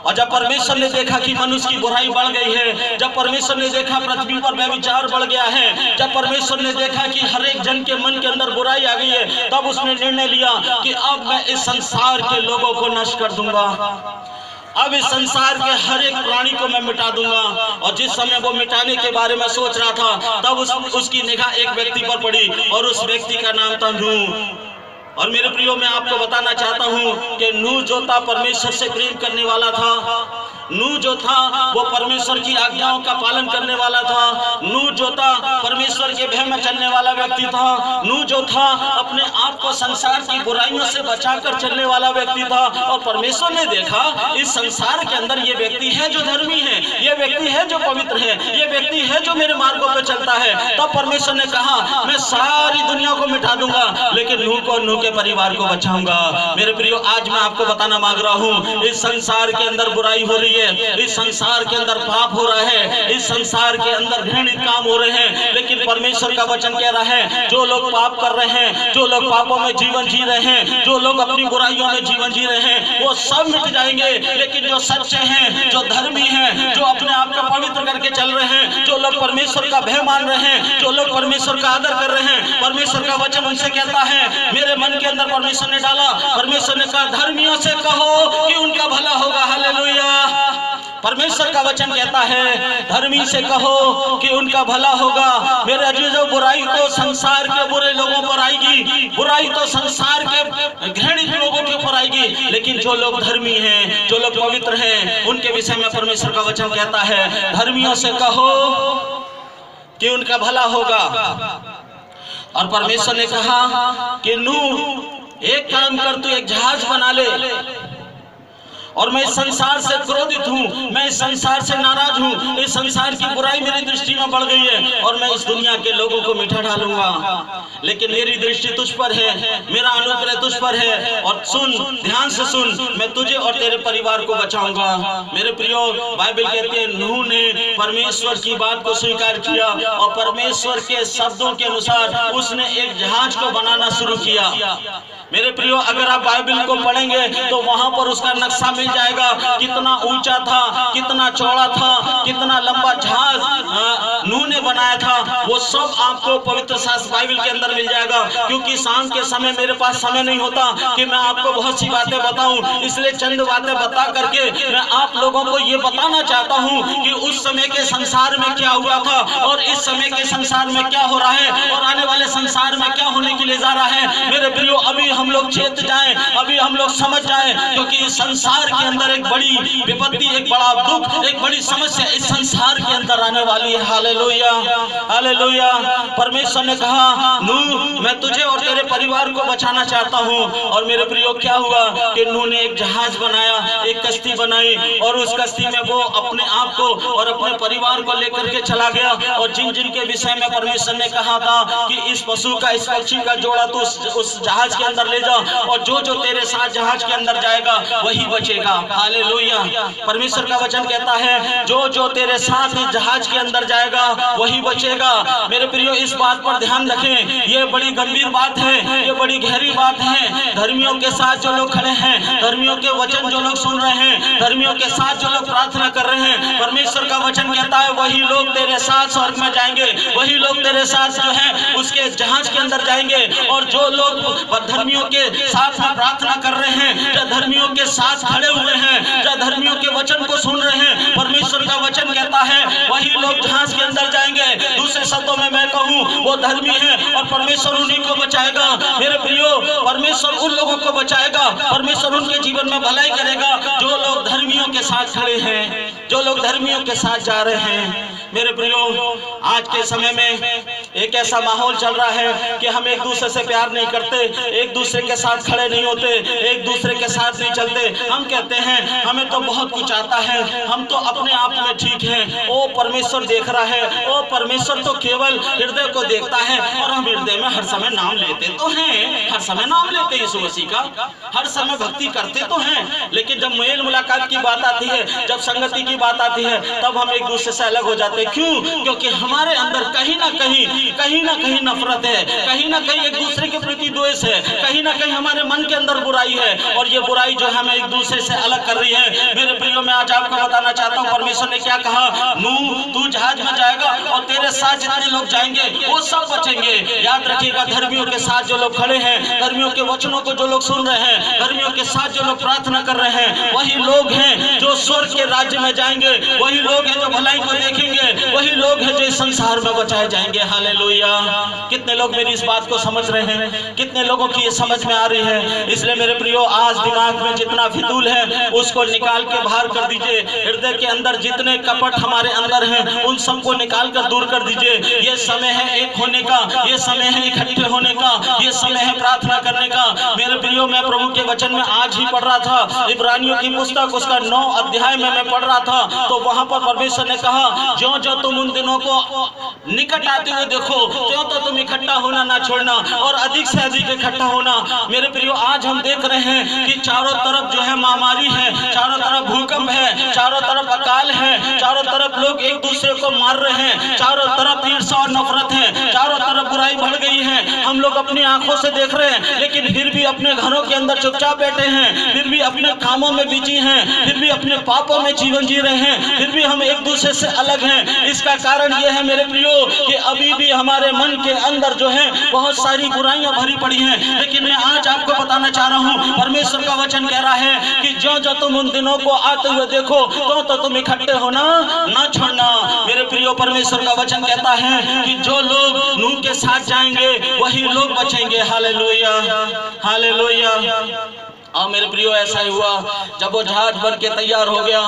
और जब परमेश्वर ने देखा कि मनुष्य की बुराई बढ़ गई है, जब परमेश्वर ने देखा पृथ्वी पर व्यभिचार बढ़ गया है, जब परमेश्वर ने देखा कि हर एक जन के मन के अंदर बुराई आ गई है, तब उसने निर्णय लिया कि अब मैं इस संसार के लोगों को नष्ट कर दूंगा। अब इस संसार के हर एक प्राणी को मैं मिटा दूंगा। और जिस समय वो मिटाने के बारे में सोच रहा था, तब उसकी निगाह एक व्यक्ति पर पड़ी और उस व्यक्ति का नाम था नूह। और मेरे प्रियो, मैं आपको बताना चाहता हूं कि नूह जो था परमेश्वर से प्रेम करने वाला था। नूह जो था वो परमेश्वर की आज्ञाओं का पालन करने वाला था। नूह जो था परमेश्वर के भय में चलने वाला व्यक्ति था। नूह जो था अपने आप को संसार की बुराइयों से बचाकर चलने वाला व्यक्ति था। और परमेश्वर ने देखा इस संसार के अंदर ये व्यक्ति है जो धर्मी है, ये व्यक्ति है जो पवित्र है, ये व्यक्ति है जो मेरे मार्गों पर चलता है। तब परमेश्वर ने कहा मैं सारी दुनिया को मिटा दूंगा, लेकिन नूह को, नूह के परिवार को बचाऊंगा। मेरे प्रियो, आज मैं आपको बताना मांग रहा हूँ, इस संसार के अंदर बुराई हो रही है, इस संसार के अंदर पाप हो रहा है, इस संसार के अंदर घृणित काम हो रहे हैं, लेकिन परमेश्वर का वचन कह रहा है जो लोग पाप कर रहे हैं, जो लोग पापों में जीवन जी रहे हैं, जो लोग अपनी बुराइयों में जीवन जी रहे हैं, वो सब मिट जाएंगे। लेकिन जो सच्चे हैं, जो धर्मी हैं, जो अपने आप को पवित्र करके चल रहे हैं, जो लोग परमेश्वर का भय मान रहे हैं, जो लोग परमेश्वर का आदर कर रहे हैं, परमेश्वर का वचन उनसे कहता है, मेरे मन के अंदर परमेश्वर ने डाला, परमेश्वर ने कहा धर्मियों से कहो कि उनका भला होगा। हालेलुया। परमेश्वर का वचन कहता है धर्मी से कहो कि उनका भला होगा। मेरे अजीजों, बुराई तो संसार के बुरे लोगों पर आएगी, बुराई तो संसार के घृणित लोगों के ऊपर आएगी, लेकिन जो लोग धर्मी हैं, जो लोग पवित्र हैं, उनके विषय में परमेश्वर का वचन कहता है धर्मियों से कहो कि उनका भला होगा। और परमेश्वर ने कहा कि नूह एक काम कर, तू एक जहाज बना ले, और मैं इस संसार से क्रोधित हूँ, मैं इस संसार से नाराज हूँ, इस संसार की बुराई मेरी दृष्टि में बढ़ गई है और मैं इस दुनिया के लोगों को मिटा डालूंगा, लेकिन मेरी दृष्टि तुझ पर है, मेरा अनुग्रह तुझ पर है। और सुन, ध्यान से सुन, मैं तुझे और तेरे परिवार को बचाऊंगा। मेरे प्रियो, बाइबल कहती है नूह ने परमेश्वर की बात को स्वीकार किया और परमेश्वर के शब्दों के अनुसार उसने एक जहाज को बनाना शुरू किया। मेरे प्रियो, अगर आप बाइबल को पढ़ेंगे तो वहां पर उसका नक्शा मिल जाएगा, कितना ऊंचा था, कितना चौड़ा था, कितना लंबा जहाज नूह ने बनाया था, वो सब आपको पवित्र शास्त्र बाइबल के अंदर मिल जाएगा। क्योंकि शाम के समय मेरे पास समय नहीं होता कि मैं आपको बहुत सी बातें बताऊं, इसलिए चंद बातें बता करके मैं आप लोगों को ये बताना चाहता हूं कि उस समय के संसार में क्या हुआ था और इस समय के संसार में क्या हो रहा है और आने वाले संसार में क्या होने के लिए जा रहा है। मेरे प्रियो, अभी हम लोग चेत जाएं, अभी हम लोग समझ जाएं, क्योंकि इस संसार के अंदर एक बड़ी विपत्ति, एक बड़ा दुख, एक बड़ी समस्या इस संसार के अंदर आने वाली है। Hallelujah, hallelujah. परमेश्वर ने कहा नूह, मैं तुझे और तेरे परिवार को बचाना चाहता हूँ। और मेरे प्रियो, क्या हुआ कि नूह ने एक जहाज बनाया, एक कश्ती बनाई और उस कश्ती में वो अपने आप को और अपने परिवार को लेकर के चला गया। और जिन जिन के विषय में परमेश्वर ने कहा था कि इस पशु का, इस पक्षी का जोड़ा तो उस जहाज के अंदर ले जा, और जो जो तेरे साथ जहाज के अंदर जाएगा वही बचेगा। हालेलुया। परमेश्वर का वचन कहता है जो जो तेरे साथ इस जहाज के अंदर जाएगा वही बचेगा। मेरे प्रियो, इस बात पर ध्यान रखें, ये बड़ी गंभीर बात है, ये बड़ी गहरी बात है। धर्मियों के साथ जो लोग खड़े हैं, धर्मियों के वचन जो लोग सुन रहे हैं, धर्मियों के साथ जो लोग प्रार्थना कर रहे हैं, परमेश्वर का वचन कहता है वही लोग तेरे साथ स्वर्ग में जाएंगे, वही लोग तेरे साथ जो है उसके जहाज के अंदर जाएंगे। और जो लोग धर्मियों के साथ में प्रार्थना कर रहे हैं, जो धर्मियों के साथ खड़े हुए हैं, जो धर्मियों के वचन को सुन रहे हैं, परमेश्वर का वचन कहता है वही लोग जहाज के अंदर जाएंगे। दूसरे शब्दों में मैं कहूँ वो धर्मी है और परमेश्वर उन्हीं को बचाएगा। मेरे प्रियो, परमेश्वर उन लोगों को बचाएगा, परमेश्वर उनके जीवन में भलाई करेगा जो लोग धर्मियों के साथ खड़े हैं, जो लोग धर्मियों के साथ जा रहे हैं। मेरे प्रियो, आज के समय में एक ऐसा माहौल चल रहा है कि हम एक दूसरे से प्यार नहीं करते, एक दूसरे के साथ खड़े नहीं होते, एक दूसरे के साथ नहीं चलते। हम कहते हैं हमें तो बहुत कुछ आता है, हम तो अपने आप में ठीक हैं, ओ परमेश्वर देख रहा है, ओ परमेश्वर तो केवल हृदय को देखता है। और हम हृदय में हर समय नाम लेते तो हैं, हर समय नाम लेते हैं यीशु मसीह का, हर समय भक्ति करते तो हैं, लेकिन जब मेल मुलाकात की बात आती है, जब संगति की बात आती है, तब हम एक दूसरे से अलग हो जाते हैं। क्यों? क्योंकि हमारे अंदर कहीं ना कहीं नफरत है, कहीं ना कहीं एक दूसरे के प्रति द्वेष है, कहीं ना कहीं हमारे मन के अंदर बुराई है, और ये बुराई जो हमें एक दूसरे से अलग कर रही है। मेरे प्रियो, मैं आज आपको बताना चाहता हूँ परमेश्वर ने क्या कहा, नूह तू जहाज में जाएगा और तेरे साथ जितने लोग जाएंगे वो सब बचेंगे। याद रखिएगा, धर्मियों के साथ जो लोग खड़े हैं, धर्मियों के वचनों को जो लोग सुन रहे हैं, धर्मियों के साथ जो लोग प्रार्थना कर रहे हैं, वही लोग हैं जो स्वर्ग के राज्य में जाएंगे, वही लोग हैं जो भलाई को देखेंगे, वही लोग हैं जो इस संसार में बचाए जाएंगे। हालेलुया। कितने लोग मेरी इस बात को समझ रहे हैं? कितने लोगों की ये समझ में आ रही है? इसलिए मेरे प्रियो, आज दिमाग में जितना फितूल है उसको निकाल के बाहर कर दीजिए। हृदय के अंदर जितने कपट हमारे अंदर हैं उन सबको निकाल कर दूर कर दीजिए। ये समय है एक होने का, ये समय है इकट्ठे होने का, ये समय है प्रार्थना करने का। मेरे प्रियो, मैं प्रभु के वचन में आज ही पढ़ रहा था, इब्रानियों की पुस्तक उसका 9 अध्याय में मैं पढ़ रहा था, तो वहां पर परमेश्वर ने कहा जो जो तुम उन दिनों को निकट आते हुए देखो, त्यों तो तुम इकट्ठा होना ना छोड़ना, और अधिक से अधिक इकट्ठा होना। मेरे प्रियो, आज हम देख रहे हैं कि चारों तरफ जो है महामारी है, चारों तरफ भूकंप है, चारों तरफ अकाल है, चारों तरफ लोग एक दूसरे को मार रहे हैं, चारों तरफ ईर्ष्या और नफरत है, चारों तरफ बुराई बढ़ गई है। हम लोग अपनी आंखों से देख रहे हैं, लेकिन फिर भी अपने घरों के अंदर चुपचाप बैठे हैं, फिर भी अपने कामों में बिजी हैं, फिर भी अपने पापों में जीवन जी रहे हैं, फिर भी हम एक दूसरे से अलग हैं। इसका कारण यह है मेरे प्रियो कि अभी भी हमारे मन के अंदर जो है बहुत सारी बुराइयां भरी पड़ी हैं। लेकिन मैं आज आपको बताना चाह रहा हूं, परमेश्वर का वचन कह रहा है कि जो जो तुम उन दिनों को आते हुए देखो, तो तुम इकट्ठे होना ना छोड़ना। मेरे प्रियो, परमेश्वर का वचन कहता है कि जो लोग नूह के साथ जाएंगे वही लोग बचेंगे। Hallelujah, hallelujah. और मेरे प्रियो, ऐसा ही हुआ जब वो जहाज बन के तैयार हो गया,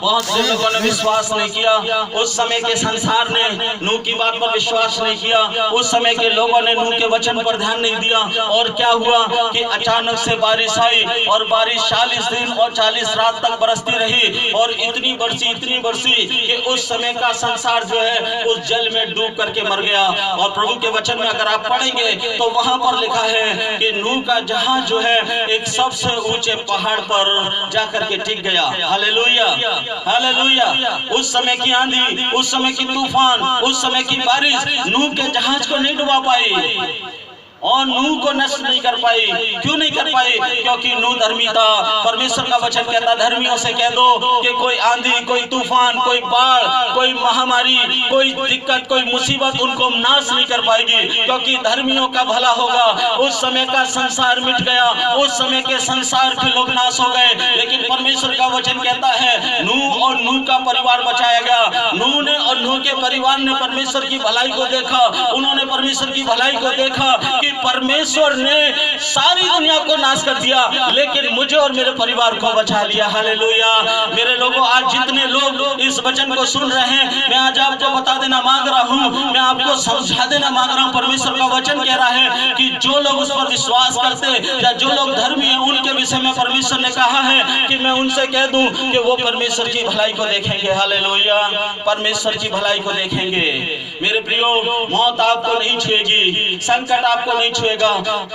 बहुत से लोगों ने विश्वास नहीं किया। उस समय के संसार ने नूह की बात पर विश्वास नहीं किया, उस समय के लोगों ने नूह के वचन पर ध्यान नहीं दिया। और क्या हुआ कि अचानक से बारिश आई, और बारिश 40 दिन और 40 रात तक बरसती रही, और इतनी बरसी कि उस समय का संसार जो है उस जल में डूब करके मर गया। और प्रभु के वचन में अगर आप पढ़ेंगे तो वहां पर लिखा है कि नूह का जहाज जो है एक सबसे ऊंचे पहाड़ पर जाकर के टिक गया। Hallelujah, hallelujah. उस समय की आंधी, उस समय की तूफान, उस समय की बारिश नूह के जहाज को नहीं डुबा पाई और नूह को नष्ट नहीं कर पाई। क्यों नहीं कर पाई? क्योंकि नूह धर्मी था। परमेश्वर का वचन कहता, धर्मियों से कह दो कि कोई आंधी, कोई तूफान, कोई बाढ़, कोई महामारी, कोई दिक्कत, कोई मुसीबत उनको नाश नहीं कर पाएगी, क्योंकि धर्मियों का भला होगा। उस समय का संसार मिट गया, उस समय के संसार के लोग नाश हो गए, लेकिन परमेश्वर का वचन कहता है नूह और नूह का परिवार बचाया गया। नूह ने और नूह के परिवार ने परमेश्वर की भलाई को देखा, उन्होंने परमेश्वर की भलाई को देखा कि परमेश्वर ने सारी दुनिया को नाश कर दिया, लेकिन मुझे और मेरे परिवार को बचा लिया। हालेलुया। मेरे लोगों, आज जितने लोग इस वचन को सुन रहे हैं, मैं आज आपको बता देना मांग रहा हूं, मैं आपको समझा देना मांग रहा हूं। परमेश्वर का वचन कह रहा है कि जो लोग उस पर विश्वास करते या जो लोग धर्मी हैं, उनके विषय में परमेश्वर ने कहा है कि मैं उनसे कह दूं कि वो परमेश्वर की भलाई को देखेंगे। हालेलुया, परमेश्वर की भलाई को देखेंगे। मेरे प्रियो, मौत आपको नहीं छुएगी, संकट आपको नहीं छुएगा,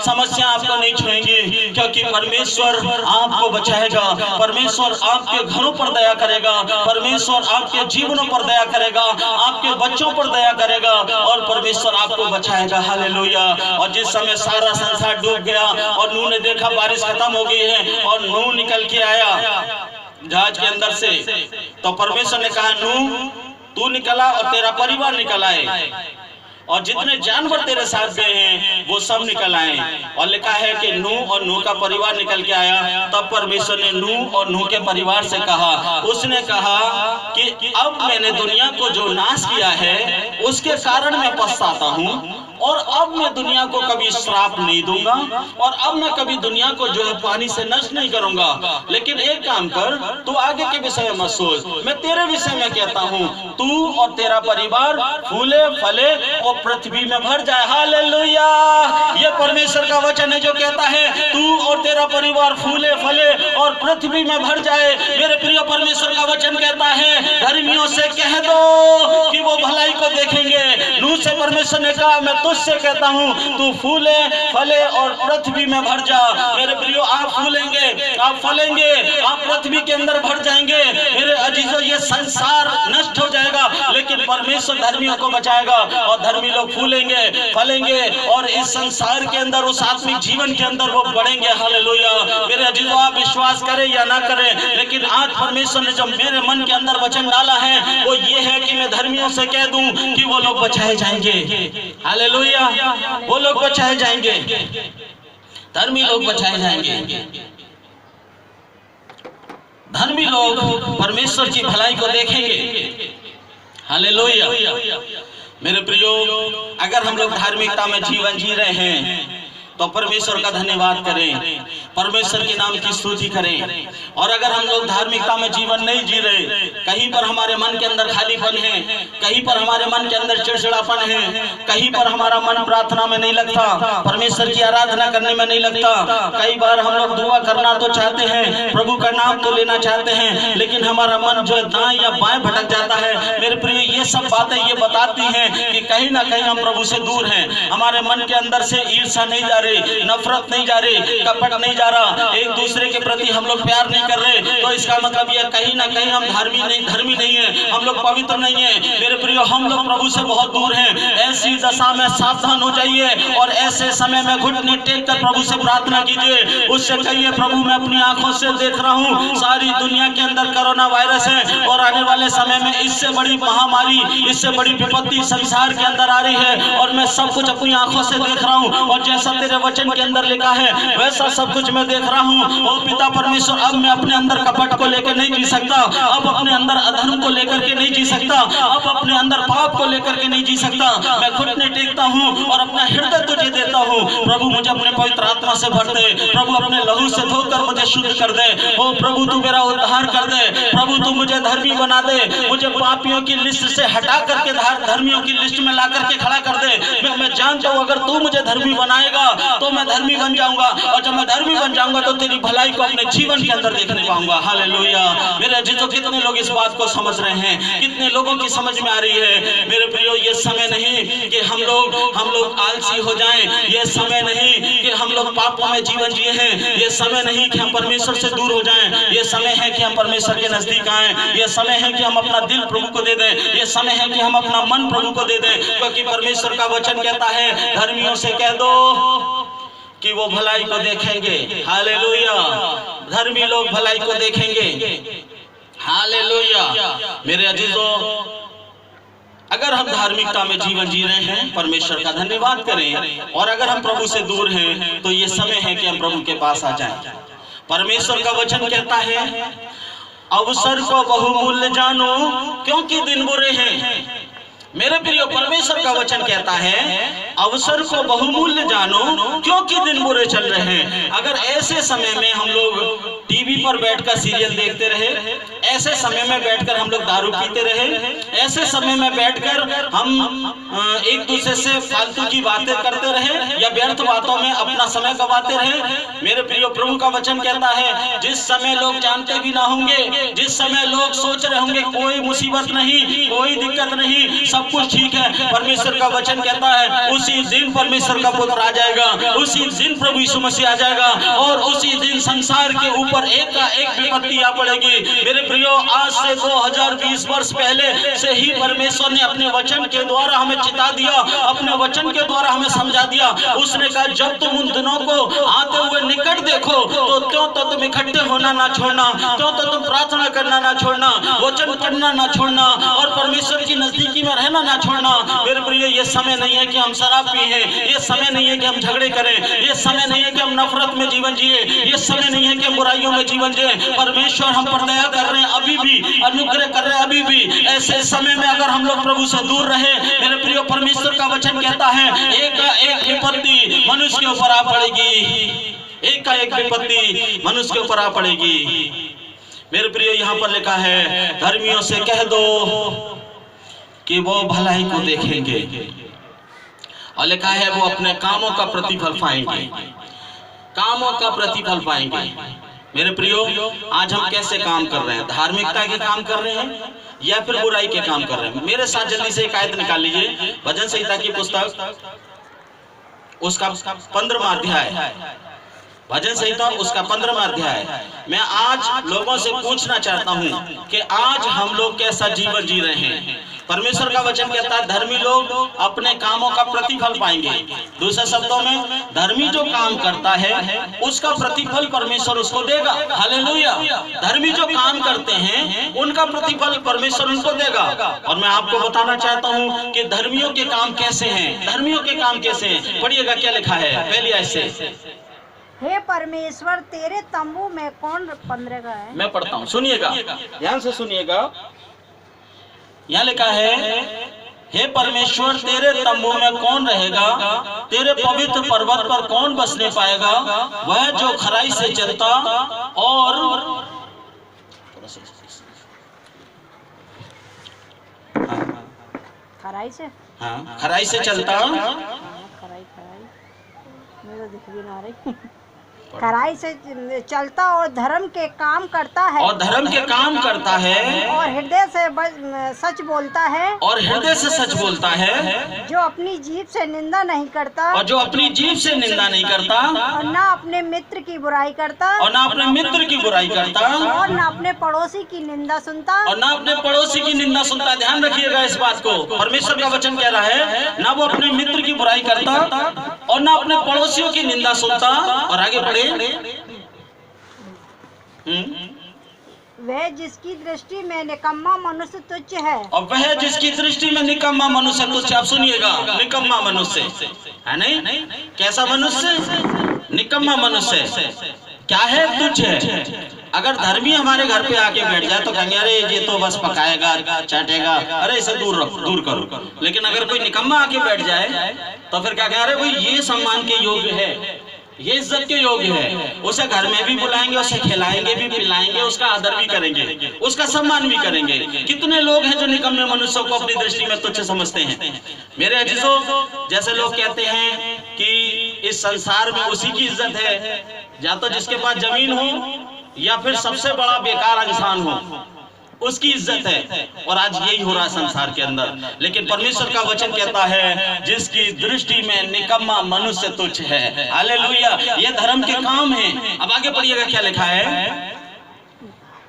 समस्या आपको नहीं छुएंगी, क्योंकि परमेश्वर आपको बचाएगा, परमेश्वर आपके घरों पर दया करेगा, परमेश्वर आपके जीवनों पर दया करेगा, आपके बच्चों पर दया करेगा, और परमेश्वर आपको बचाएगा। हालेलुया। और जिस समय सारा संसार डूब गया और नूह ने देखा बारिश खत्म हो गई है और नूह निकल के आया, जहाज के अंदर से, तो परमेश्वर ने कहा नूह तू निकला और तेरा परिवार निकल आए, और जितने जानवर तेरे साथ गए हैं वो सब निकल आए। और लिखा है कि नूह और नूह का परिवार निकल के आया। तब परमेश्वर ने नूह और नूह के परिवार से कहा, उसने कहा कि अब मैंने दुनिया को जो नाश किया है उसके कारण मैं पछताता हूँ, और अब मैं दुनिया को कभी श्राप नहीं दूंगा, और अब मैं कभी दुनिया को जो है पानी से नष्ट नहीं करूंगा। लेकिन एक काम कर, तू आगे के विषय में मत सोच, मैं तेरे विषय में कहता हूँ, तू और तेरा परिवार फूले फले और पृथ्वी में भर जाए। हालेलुया! ये परमेश्वर का वचन है जो कहता है तू और तेरा परिवार फूले फले और पृथ्वी में भर जाए। मेरे प्रिय, परमेश्वर का वचन कहता है धर्मियों से कह दो कि वो भलाई को देखेंगे। नूह से परमेश्वर ने कहा मैं तुझसे कहता हूँ तू फूले फले और पृथ्वी में भर जा। मेरे प्रियो, आप फूलेंगे, आप फलेंगे, आप पृथ्वी के अंदर भर जाएंगे। मेरे अजीजों, ये संसार नष्ट हो जाएगा लेकिन परमेश्वर धर्मियों को बचाएगा, और धर्मी लोग फूलेंगे फलेंगे और इस संसार के अंदर, उस आत्मिक जीवन के अंदर वो बढ़ेंगे। हालेलुया! मेरे अजीजों, आप विश्वास करें या ना करें, लेकिन आज परमेश्वर ने जब मेरे मन के अंदर वचन डाला है वो ये है कि मैं धर्मियों से कह दूं कि वो लोग बचाए जाएंगे। हालेलुया! वो लोग बचाए जाएंगे, धर्मी लोग बचाए जाएंगे। धर्मी लोग परमेश्वर की भलाई को देखेंगे। हालेलुया! मेरे प्रियो, अगर हम लोग धार्मिकता में जीवन जी रहे हैं तो परमेश्वर का धन्यवाद करें, परमेश्वर के नाम की स्तुति करें। और अगर हम लोग धार्मिकता में जीवन नहीं जी रहे, कहीं पर हमारे मन के अंदर खालीपन है, कहीं पर हमारे मन के अंदर चिड़चिड़ापन है, कहीं पर हमारा मन प्रार्थना में नहीं लगता, परमेश्वर की आराधना करने में नहीं लगता, कई बार हम लोग दुआ करना तो चाहते हैं, प्रभु का नाम तो लेना चाहते हैं, लेकिन हमारा मन जो है दाएं या बाएं भटक जाता है। मेरे प्रिय, ये सब बातें ये बताती हैं कि कहीं ना कहीं हम प्रभु से दूर हैं। हमारे मन के अंदर से ईर्ष्या नहीं जा रही, नफरत नहीं जा रही, कपट नहीं जा रहा, एक दूसरे के प्रति हम लोग प्यार नहीं कर रहे, तो इसका मतलब ये कहीं ना कहीं हम धर्मी नहीं है, हम लोग पवित्र नहीं है। मेरे प्रियो, हम लोग प्रभु से बहुत दूर हैं। ऐसी दशा में सावधान हो जाइए और ऐसे समय में घुटने टेक कर प्रभु से प्रार्थना कीजिए। उससे कहिए प्रभु, मैं अपनी आंखों से देख रहा हूँ सारी दुनिया के अंदर कोरोना वायरस है, और आने वाले समय में इससे बड़ी महामारी, इससे बड़ी विपत्ति संसार के अंदर आ रही है, और मैं सब कुछ अपनी आंखों से देख रहा हूँ, और जैसा तेरे वचन के अंदर लिखा है वैसा सब कुछ मैं देख रहा हूँ। ओ पिता परमेश्वर, अब मैं अपने अंदर कपट को लेकर नहीं जी सकता, अब अपने अंदर अधर्म को लेकर के नहीं जी सकता, अब अपने अंदर पाप को लेकर के नहीं जी सकता। मैं घुटने टेकता हूँ और अपना हृदय तुझे देता हूँ। प्रभु, मुझे अपने पवित्र आत्मा से भर दे, प्रभु अपने लहू से धोकर मुझे शुद्ध कर दे। ओ प्रभु, तू मेरा उद्धार कर दे, प्रभु तू मुझे धर्मी बना दे, मुझे पापियों की लिस्ट से हटा करके धर्मियों की लिस्ट में ला करके खड़ा कर दे। मैं जानता हूँ अगर तू मुझे धर्मी बनाएगा तो मैं धर्मी बन जाऊंगा, और जब मैं धर्मी बन जाऊंगा तो तेरी भलाई को अपने जीवन के अंदर देखने पाऊंगा। हालेलुया! मेरे अजीजों, कितने लोग इस बात को समझ रहे हैं, कितने लोगों की समझ में आ रही है। मेरे प्रियो, ये समय नहीं कि हम लोग आलसी हो जाएं, ये समय नहीं कि हम लोग पापों में जीवन जिए हैं, ये समय नहीं कि हम परमेश्वर से दूर हो जाएं, ये समय है कि हम परमेश्वर के नजदीक आएं, ये समय है कि हम अपना दिल प्रभु को दे दें, ये समय है कि हम अपना मन प्रभु को दे दें, क्योंकि परमेश्वर का वचन कहता है धर्मियों से कह दो कि वो भलाई को देखेंगे। हालेलुया! धर्मी लोग भलाई को देखेंगे। हालेलुया! मेरे अजीजों, अगर हम धार्मिकता में जीवन जी रहे हैं, परमेश्वर का धन्यवाद करें, और अगर हम प्रभु से दूर हैं तो ये समय है कि हम प्रभु के पास आ जाएं। परमेश्वर का वचन कहता है अवसर को बहुमूल्य जानो क्योंकि दिन बुरे हैं। मेरे प्रियो, परमेश्वर का वचन कहता है अवसर को बहुमूल्य जानो क्योंकि दिन बुरे चल रहे हैं। अगर ऐसे समय में हम लोग टीवी पर बैठकर सीरियल देखते रहे, ऐसे समय में बैठकर हम लोग दारू पीते रहे, ऐसे समय में बैठकर हम एक दूसरे से फालतू की बातें करते रहे या व्यर्थ बातों में अपना समय गवाते रहे, मेरे प्रियो, प्रभु का वचन कहता है जिस समय लोग जानते भी ना होंगे, जिस समय लोग सोच रहे होंगे कोई मुसीबत नहीं, कोई दिक्कत नहीं, सब कुछ ठीक है, परमेश्वर का वचन कहता है उसी दिन परमेश्वर का पुत्र आ जाएगा, उसी दिन प्रभु यीशु मसीह आ जाएगा, और उसी दिन संसार के ऊपर एक का एक विपत्ति आ पड़ेगी। मेरे प्रियो, आज से 2020 वर्ष पहले से ही परमेश्वर ने अपने वचन के द्वारा हमें चिता दिया, अपने वचन के द्वारा हमें समझा दिया। उसने कहा जब तुम उन दिनों को आते हुए निकट देखो तो त्यों तो तुम इकट्ठे होना ना छोड़ना, त्यों तो तुम प्रार्थना करना ना छोड़ना, वचन पढ़ना ना छोड़ना और परमेश्वर की नजदीकी में रहना ना छोड़ना। मेरे प्रिय, ये समय नहीं है कि हम शराब पिए, ये समय नहीं है कि हम झगड़े करें, ये समय नहीं है कि हम नफरत में जीवन जिए, ये समय नहीं है कि हम बुराइयों में जीवन जिए। परमेश्वर हम पर दया कर रहे हैं, अभी भी अनुग्रह कर रहे हैं, अभी भी। ऐसे समय में अगर हम लोग प्रभु से दूर रहे, मेरे प्रिय, परमेश्वर का वचन कहता है एक विपत्ति मनुष्य के ऊपर आ पड़ेगी, एक का एक विपत्ति मनुष्य के ऊपर आ पड़ेगी। मेरे प्रिय, यहाँ पर लिखा है धर्मियों से कह दो कि वो भलाई को देखेंगे, और लिखा है वो अपने कामों का प्रतिफल पाएंगे, कामों का प्रतिफल पाएंगे। मेरे प्रियो, आज हम कैसे काम कर रहे हैं? धार्मिकता के काम कर रहे हैं या फिर बुराई के काम कर रहे हैं? मेरे साथ जल्दी से एक आयत निकाल लीजिए, भजन संहिता की पुस्तक उसका 15वां अध्याय, भजन संहिता उसका 15वां अध्याय। मैं आज लोगों से पूछना चाहता हूं कि आज हम लोग कैसा जीवन जी रहे हैं। परमेश्वर का वचन कहता है धर्मी लोग अपने कामों का प्रतिफल पाएंगे। दूसरे शब्दों में, धर्मी जो काम करता है उसका प्रतिफल परमेश्वर उसको देगा। हालेलुया। धर्मी जो काम करते हैं उनका प्रतिफल परमेश्वर उनको देगा। और मैं आपको बताना चाहता हूं कि धर्मियों के काम कैसे हैं, धर्मियों के काम कैसे हैं। पढ़िएगा क्या लिखा है पहली आयत से। हे परमेश्वर तेरे तंबू में कौन 15 का है? मैं पढ़ता हूँ, सुनिएगा, ध्यान से सुनिएगा। यहाँ लिखा है हे परमेश्वर तेरे तंबू में कौन रहेगा, तेरे पवित्र पर्वत पर कौन बसने पाएगा? वह जो खराई से चलता और खराई से, हाँ, खराई से चलता, खराई मेरे तो दिख भी ना रही। खराई से चलता और धर्म के काम करता है, और धर्म के काम करता है, और हृदय से सच बोलता है, और हृदय से सच बोलता है, जो अपनी जीभ से निंदा नहीं करता, और जो अपनी जीभ से निंदा नहीं करता, और ना अपने मित्र की बुराई करता, और ना अपने मित्र की बुराई करता, और ना अपने पड़ोसी की निंदा सुनता, और ना अपने पड़ोसी की निंदा सुनता। ध्यान रखिएगा इस बात को, परमेश्वर का वचन कह रहा है ना वो अपने मित्र की बुराई करता और ना अपने पड़ोसियों की निंदा सुनता। और आगे बढ़े, वह जिसकी दृष्टि में निकम्मा मनुष्य तुच्छ है, और वह जिसकी दृष्टि में निकम्मा मनुष्य तुच्छ। आप सुनिएगा, निकम्मा मनुष्य है, नहीं कैसा मनुष्य? निकम्मा मनुष्य क्या है? तुच्छ है। अगर धर्मी हमारे घर पे आके बैठ जाए तो कहेंगे अरे ये तो बस पकाएगा, चाटेगा, अरे इसे दूर रखो, दूर करो। लेकिन अगर कोई निकम्मा आके बैठ जाए तो फिर क्या कहें, अरे भाई ये सम्मान के योग्य है, ये इज्जत के योग्य है। उसे घर में भी बुलाएंगे, उसे खिलाएंगे भी, पिलाएंगे, उसका आदर भी करेंगे, उसका सम्मान भी करेंगे। कितने लोग हैं जो निकम्मे मनुष्यों को अपनी दृष्टि में तुच्छ समझते हैं। मेरे अजीजों, जैसे लोग कहते हैं कि इस संसार में उसी की इज्जत है या तो जिसके पास जमीन हो या फिर सबसे बड़ा बेकार इंसान हो, उसकी इज्जत है। और आज यही हो रहा है संसार के अंदर। लेकिन परमेश्वर का वचन कहता है जिसकी दृष्टि में निकम्मा मनुष्य तुच्छ है। हालेलुया, ये धर्म के काम है। अब आगे पढ़िएगा क्या लिखा है।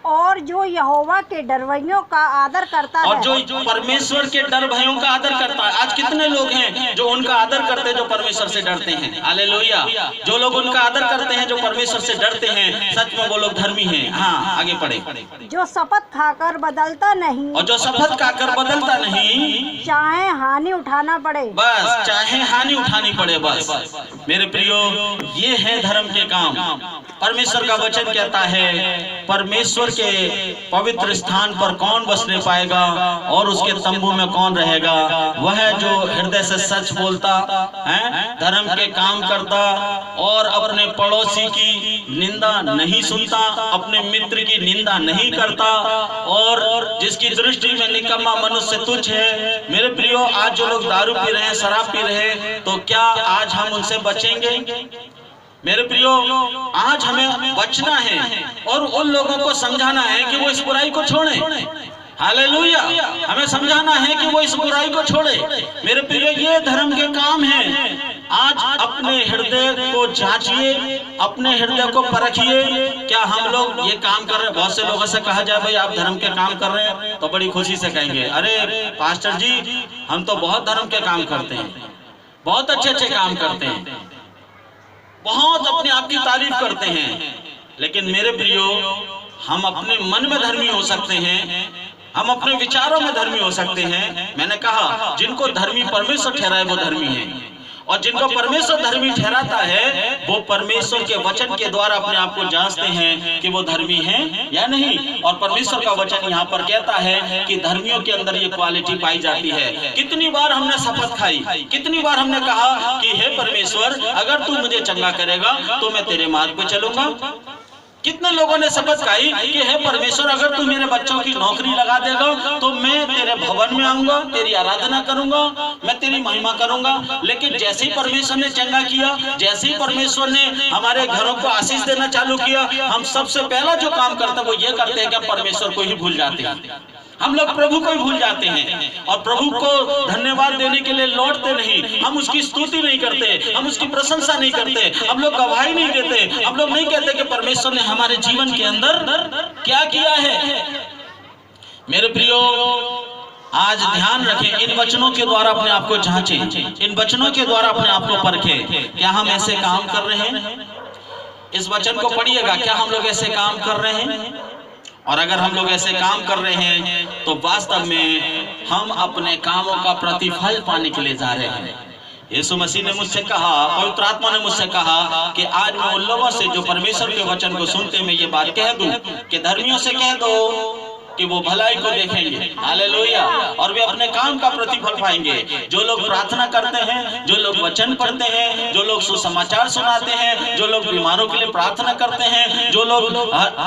और जो यहोवा के डरवैयों का आदर करता है, और जो परमेश्वर के डर भयों का आदर करता है। आज कितने लोग हैं जो उनका आदर करते हैं, जो परमेश्वर से डरते हैं। हालेलुया, जो लोग उनका आदर करते हैं, जो परमेश्वर से डरते हैं, सच में वो लोग धर्मी हैं। हाँ, आगे पढ़े। जो शपथ खाकर बदलता नहीं, और जो शपथ खाकर बदलता नहीं, चाहे हानि उठाना पड़े, बस चाहे हानि उठानी पड़े, बस। मेरे प्रियो, ये है धर्म के काम। परमेश्वर का वचन कहता है परमेश्वर के पवित्र स्थान पर कौन बसने पाएगा और उसके तंबू में कौन रहेगा? वह जो हृदय से सच बोलता है, धर्म के काम करता और अपने पड़ोसी की निंदा नहीं सुनता, अपने मित्र की निंदा नहीं करता, और जिसकी दृष्टि में निकम्मा मनुष्य तुच्छ है। मेरे प्रियो, आज जो लोग दारू पी रहे हैं, शराब पी रहे हैं, तो क्या आज हम उनसे बचेंगे? मेरे प्रियो, आज हमें बचना है और उन लोगों को समझाना है कि वो इस बुराई को छोड़ें। हालेलुया। हमें समझाना है कि वो इस बुराई को छोड़े। मेरे प्रिय, ये धर्म के काम हैं। आज अपने हृदय को जांचिए, अपने हृदय को परखिए, क्या हम लोग ये काम कर रहे हैं? बहुत से लोगों से कहा जाए भाई आप धर्म के काम कर रहे हैं, तो बड़ी खुशी से कहेंगे अरे पास्टर जी हम तो बहुत धर्म के काम करते हैं, बहुत अच्छे अच्छे काम करते हैं, बहुत अपने आप की तारीफ करते हैं। लेकिन मेरे प्रियो, हम अपने मन में धर्मी हो सकते हैं, हम अपने विचारों में धर्मी हो सकते हैं। मैंने कहा जिनको धर्मी परमेश्वर ठहराए वो धर्मी है, और जिनको परमेश्वर धर्मी ठहराता है वो परमेश्वर के वचन के द्वारा अपने आप को जांचते हैं कि वो धर्मी हैं या नहीं। और परमेश्वर का वचन यहाँ पर कहता है कि धर्मियों के अंदर ये क्वालिटी पाई जाती है। कितनी बार हमने शपथ खाई, कितनी बार हमने कहा कि हे परमेश्वर अगर तू मुझे चंगा करेगा तो मैं तेरे मार्ग पे चलूंगा। कितने लोगों ने शपथ खाई कि हे परमेश्वर अगर तू मेरे बच्चों की नौकरी लगा देगा तो मैं तेरे भवन में आऊंगा, तेरी आराधना करूंगा, मैं तेरी महिमा करूंगा। लेकिन जैसे ही परमेश्वर ने चंगा किया, जैसे ही परमेश्वर ने हमारे घरों को आशीष देना चालू किया, हम सबसे पहला जो काम करते हैं वो ये करते हैं कि परमेश्वर को ही भूल जाते हैं। हम लोग प्रभु को ही भूल जाते हैं और प्रभु को धन्यवाद देने के लिए लौटते नहीं। हम उसकी स्तुति नहीं करते, हम उसकी प्रशंसा नहीं करते, हम लोग गवाही नहीं देते, हम लोग नहीं कहते कि परमेश्वर ने हमारे जीवन के अंदर क्या किया है। मेरे प्रियो, आज ध्यान रखें, इन वचनों के द्वारा अपने आप को जांचें, इन वचनों के द्वारा अपने आप को परखें। क्या हम ऐसे काम कर रहे हैं? इस वचन को पढ़िएगा, क्या हम लोग ऐसे काम कर रहे हैं? और अगर हम लोग ऐसे काम कर रहे हैं तो वास्तव में हम अपने कामों का प्रतिफल पाने के लिए जा रहे हैं। यीशु मसीह ने मुझसे कहा, पवित्र आत्मा ने मुझसे कहा कि आज मैं उन लोगों से जो परमेश्वर के वचन को सुनते मैं ये बात कह दूं कि धर्मियों से कह दो कि वो भलाई को देखेंगे। हालेलुया। और वे अपने काम का प्रतिफल पाएंगे। जो लोग प्रार्थना करते हैं, जो लोग वचन पढ़ते हैं, जो लोग सुसमाचार सुनाते हैं, जो लोग बीमारों के लिए प्रार्थना करते हैं, जो लोग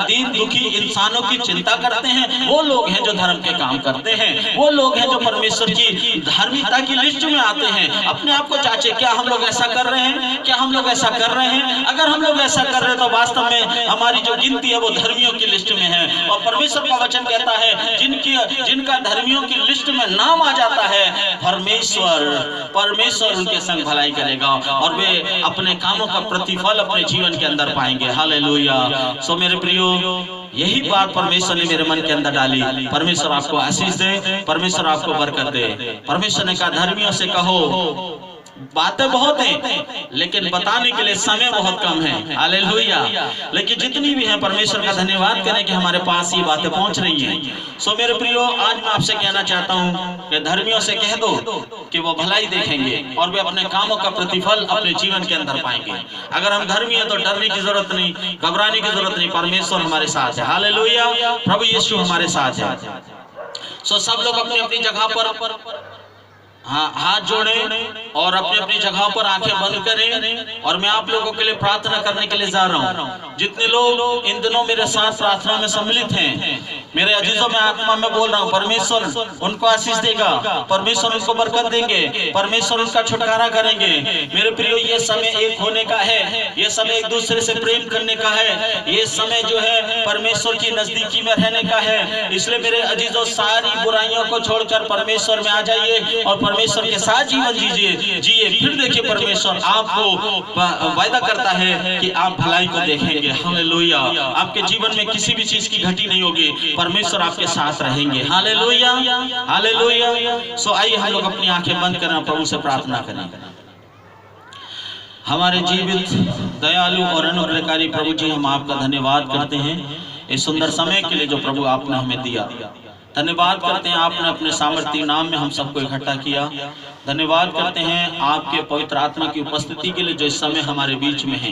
दीन दुखी इंसानों की चिंता करते हैं, वो लोग हैं जो धर्म के काम करते हैं। वो लोग हैं जो परमेश्वर की धार्मिकता की लिस्ट में आते हैं। अपने आप को जांचे, क्या हम लोग ऐसा कर रहे हैं? क्या हम लोग ऐसा कर रहे हैं? अगर हम लोग ऐसा कर रहे हैं तो वास्तव में हमारी जो गिनती है वो धर्मियों की लिस्ट में है। और परमेश्वर का वचन कहता है जिनका धर्मियों की लिस्ट में नाम आ जाता है, परमेश्वर उनके संग भलाई करेगा और वे अपने कामों का प्रतिफल अपने जीवन के अंदर पाएंगे। हालेलुया। सो मेरे प्रियो, यही बात परमेश्वर ने मेरे मन के अंदर डाली। परमेश्वर आपको आशीष दे, परमेश्वर आपको बरकत दे। परमेश्वर ने कहा धर्मियों से कहो, बातें बहुत हैं लेकिन बताने के लिए समय बहुत कम है। हालेलुया। लेकिन जितनी भी हैं परमेश्वर का धन्यवाद करें कि हमारे पास ये बातें पहुंच रही हैं। सो मेरे प्रियो, आज मैं आपसे कहना चाहता हूं कि धर्मियों से कह दो कि वो भलाई देखेंगे और वे अपने कामों का प्रतिफल अपने जीवन के अंदर पाएंगे। अगर हम धर्मी हैं तो डरने की जरूरत नहीं, घबराने की जरूरत नहीं। परमेश्वर हमारे साथ है। हालेलुया। प्रभु यीशु हमारे साथ है। सो सब लोग अपनी अपनी जगह पर हाथ जोड़ें और अपनी अपनी जगह पर आंखें बंद करें। और मैं आप लोगों के लिए प्रार्थना करने के लिए जा रहा हूं। जितने लोग इन दिनों मेरे साथ प्रार्थना में सम्मिलित हैं, मेरे अजीजों, में आत्मा में बोल रहा हूं, परमेश्वर उनको आशीष देगा, परमेश्वर उनको बरकत देंगे, परमेश्वर उनका छुटकारा करेंगे। मेरे प्रियो, ये समय एक होने का है, ये समय एक दूसरे से प्रेम करने का है, ये समय जो है परमेश्वर की नजदीकी में रहने का है। इसलिए मेरे अजीजों, सारी बुराइयों को छोड़कर परमेश्वर में आ जाइए और परमेश्वर के साथ जीवन जिए। फिर देखिए, परमेश्वर आपको वायदा करता है कि आप भलाई को देखेंगे। हालेलुया। आपके जीवन में किसी भी चीज की घटी नहीं होगी, परमेश्वर आपके साथ रहेंगे। हालेलुया। हालेलुया। सो आइए हम लोग अपनी आंखें बंद करें, प्रभु से प्रार्थना करें। हमारे जीवित, दयालु और अनुग्रहकारी प्रभु जी, हम आपका धन्यवाद करते हैं इस सुंदर समय के लिए जो प्रभु आपने हमें दिया। धन्यवाद करते हैं आपने अपने सामर्थ्य नाम में हम सबको इकट्ठा किया। धन्यवाद करते हैं आपके पवित्र आत्मा की उपस्थिति के लिए जो इस समय हमारे बीच में है।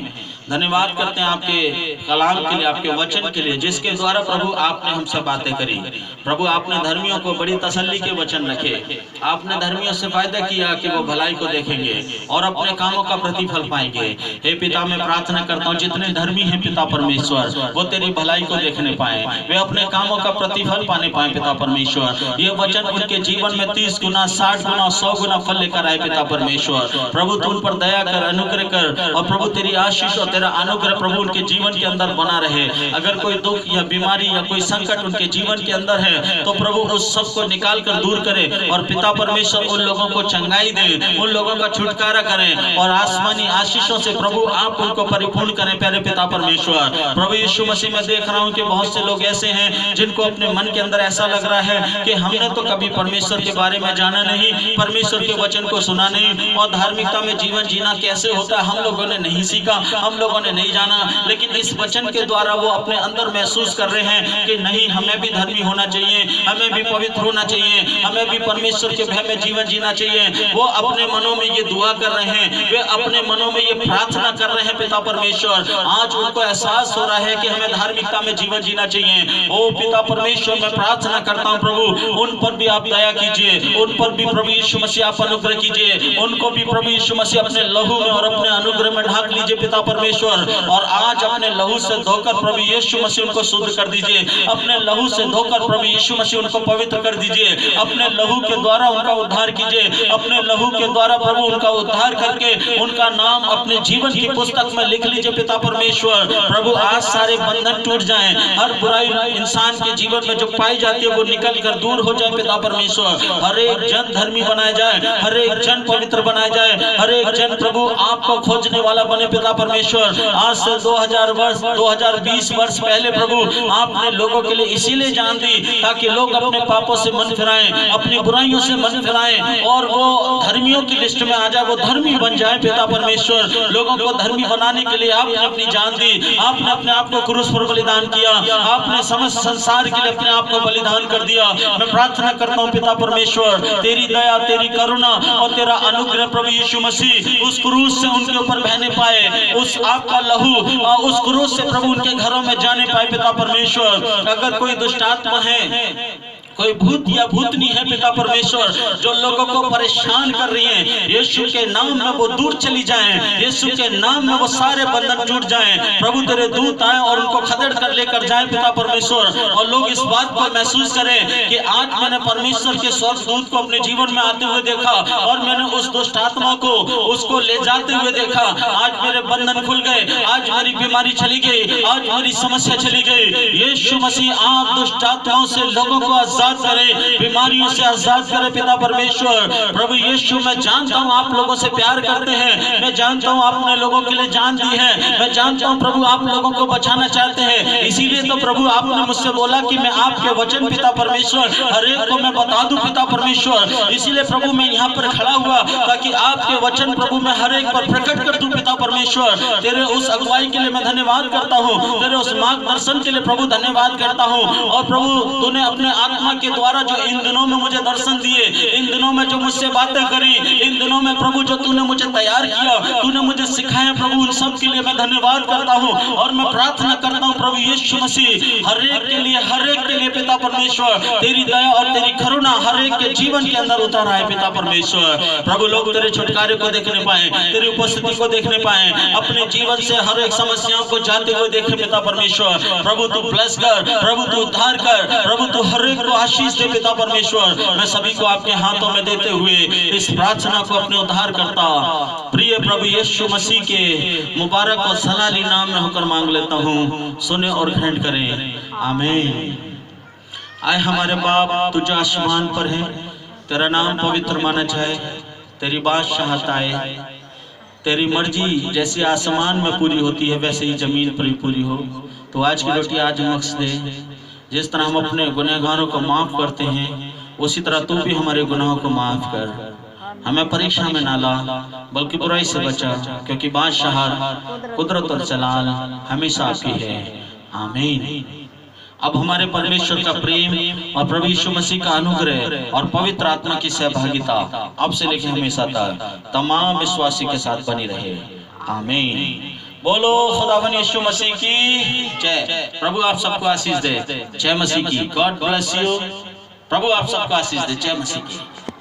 धन्यवाद करते हैं आपके कलाम के लिए, आपके वचन के लिए, जिसके द्वारा प्रभु आपने हमसे बातें करी। प्रभु, आपने धर्मियों को बड़ी तसल्ली के वचन रखे। आपने धर्मियों से वायदा किया कि वो भलाई को देखेंगे और अपने कामों का प्रतिफल पाएंगे। हे पिता, मैं प्रार्थना करता हूँ जितने धर्मी हैं पिता परमेश्वर, वो तेरी भलाई को देखने पाए, वे अपने कामों का प्रतिफल पाने पाए। पिता परमेश्वर, ये वचन उनके जीवन में 30 गुना, 60 गुना, 100 गुना फल लेकर आए पिता परमेश्वर। प्रभु तू उन पर दया कर, अनुग्रह कर, और प्रभु तेरी आशीष और तेरा अनुग्रह प्रभु उनके जीवन के अंदर बना रहे। अगर कोई दुख या बीमारी या कोई संकट उनके जीवन के अंदर है तो प्रभु उस सब को निकाल कर दूर करे, और पिता परमेश्वर उन लोगों को चंगाई दे, उन लोगों का छुटकारा करें, और आसमानी आशीषों से प्रभु आप उनको परिपूर्ण करें प्यारे पिता परमेश्वर। प्रभु यीशु मसीह में देख रहा हूँ कि बहुत से लोग ऐसे हैं जिनको अपने मन के अंदर ऐसा लग रहा है कि हमने तो कभी परमेश्वर के बारे में जाना नहीं, परमेश्वर के वचन को सुना नहीं, और धार्मिकता में जीवन जीना कैसे होता है हम लोगों ने नहीं सीखा, हम लोगों ने नहीं जाना। लेकिन इस वचन के द्वारा वो अपने अंदर महसूस कर रहे हैं कि नहीं, हमें भी धर्मी होना चाहिए, हमें भी पवित्र होना चाहिए, हमें भी परमेश्वर के भय में जीवन जीना चाहिए। वो अपने मनों में ये दुआ कर रहे हैं, वे अपने मनों में ये प्रार्थना कर रहे हैं पिता परमेश्वर। आज उनको एहसास हो रहा है कि हमें धार्मिकता में जीवन जीना चाहिए। ओ पिता परमेश्वर, मैं प्रार्थना करता हूँ प्रभु उन पर भी आप दया कीजिए, उन पर भी प्रभु यीशु मसीह आप अनुग्रह कीजिए, उनको भी प्रभु यीशु मसीह अपने लहू में और अपने अनुग्रह में ढाक लीजिए पिता परमेश्वर। और आज अपने लहू से धोकर प्रभु यीशु मसीह उनको शुद्ध कर दीजिए, अपने लहू से धोकर प्रभु यीशु मसीह उनको पवित्र कर दीजिए, अपने लहू के द्वारा उनका उद्धार कीजिए, अपने लहू के द्वारा प्रभु उनका उद्धार करके उनका नाम अपने जीवन की पुस्तक में लिख लीजिए पिता परमेश्वर। प्रभु आज सारे बंधन टूट जाएं, हर बुराई इंसान के जीवन में जो पाई जाती है वो निकल कर दूर हो जाए पिता परमेश्वर। हर एक जन धर्मी बनाया जाए, हर एक जन पवित्र बनाया जाए, हर एक जन प्रभु आपको खोजने वाला बने पिता परमेश्वर। आज से 2020 वर्ष पहले प्रभु आपने लोगों के लिए इसीलिए जान दी ताकि लोग अपने पापों से मन फिराएं, अपनी बुराइयों से मन फिराएं, और वो धर्मियों की लिस्ट में आ जाए, वो धर्मी बन जाए पिता परमेश्वर। लोगों को धर्मी बनाने के लिए आपने अपनी जान दी, आपने अपने आप को क्रूस पर बलिदान किया, आपने समस्त संसार के लिए अपने आप को बलिदान कर दिया। मैं प्रार्थना करता हूँ पिता परमेश्वर, तेरी दया, तेरी करुणा और तेरा अनुग्रह प्रभु यीशु मसीह उस क्रूस से उनके ऊपर बहने पाए, उस आपका लहू उस क्रूस से प्रभु उनके घरों में जाने पाए पिता परमेश्वर। अगर कोई दुष्टात्मा है, कोई भूत या भूतनी है पिता परमेश्वर जो लोगों को परेशान कर रही है, यीशु के नाम में वो दूर चली जाएं, यीशु के नाम में वो सारे बंधन टूट जाएं। प्रभु तेरे दूत आए और उनको खदेड़ कर लेकर जाएं पिता परमेश्वर, और लोग इस बात को महसूस करें कि आज मैंने परमेश्वर के स्वर्गदूत को अपने जीवन में आते हुए देखा, और मैंने उस दुष्ट आत्मा को उसको ले जाते हुए देखा। आज मेरे बंधन खुल गए, आज मेरी बीमारी चली गई, आज मेरी समस्या चली गई। यीशु मसीह आप दुष्ट आत्माओं से लोगों को आजाद करे, बीमारियों से आजाद करे पिता परमेश्वर। प्रभु यीशु, मैं जानता हूँ आप लोगों से प्यार करते हैं, मैं जानता हूँ आपने लोगों के लिए जान दी है, मैं जानता हूँ प्रभु आप लोगों को बचाना चाहते हैं। इसीलिए तो प्रभु आपने मुझसे बोला कि मैं आपके वचन पिता परमेश्वर हर एक को मैं बता दूं पिता परमेश्वर। इसीलिए प्रभु मैं यहाँ पर खड़ा हुआ ताकि आपके वचन प्रभु मैं हर एक पर प्रकट कर दूं पिता परमेश्वर। तेरे उस अगुवाई के लिए मैं धन्यवाद करता हूँ, तेरे उस मार्गदर्शन के लिए प्रभु धन्यवाद करता हूँ। और प्रभु तूने अपने आत्मा के द्वारा जो इन दिनों में मुझे दर्शन दिए, इन दिनों में जो मुझसे बातें करी, इन दिनों में प्रभु जो तूने मुझे तैयार किया, तूने मुझे सिखाया प्रभु, उन सब के लिए मैं धन्यवाद करता हूँ। और मैं प्रार्थना करता हूँ प्रभु यीशु मसीह हर एक के लिए पिता परमेश्वर तेरी दया और तेरी करुणा हर एक के जीवन के अंदर उतर आए पिता परमेश्वर। प्रभु लोग तेरे छुटकारे को देखने पाए, तेरी उपस्थिति को देखने पाए, अपने जीवन से हर एक समस्याओं को जाते हुए देखे पिता परमेश्वर। प्रभु तू ब्लेस कर, प्रभु तू उद्धार कर, प्रभु तू हर एक को आशीष दे पिता परमेश्वर। मैं सभी को आपके हाथों में देते हुए इस प्रार्थना को अपने उद्धार करता प्रिय प्रभु यीशु मसीह के मुबारक और सलाली नाम में होकर मांग लेता हूँ, सुने और ग्रहण करें, आमीन। आए हमारे बाप, तू जो आसमान पर है, तेरा नाम पवित्र माना जाए, तेरी बादशाहत आए, तेरी मर्जी जैसी आसमान में पूरी होती है वैसे ही जमीन पर भी पूरी हो। तो आज की रोटी आज बख्श दे, जिस तरह हम अपने गुनहगारों को माफ करते हैं उसी तरह तू भी हमारे गुनाहों को माफ कर। हमें परीक्षा में ना ला बल्कि बुराई से बचा, क्योंकि बादशाह, कुदरत और जलाल हमेशा आपकी है, आमीन। अब हमारे परमेश्वर का प्रेम और प्रभु यीशु मसीह का अनुग्रह और पवित्र आत्मा की सहभागिता अब से लेकर हमेशा तक तमाम विश्वासी के साथ बनी रहे, आमीन। बोलो खुदावन यीशु मसीह की जय। प्रभु आप सबको आशीष दे, जय मसीह की। God bless you. प्रभु आप सबको आशीष दे, जय मसीह की।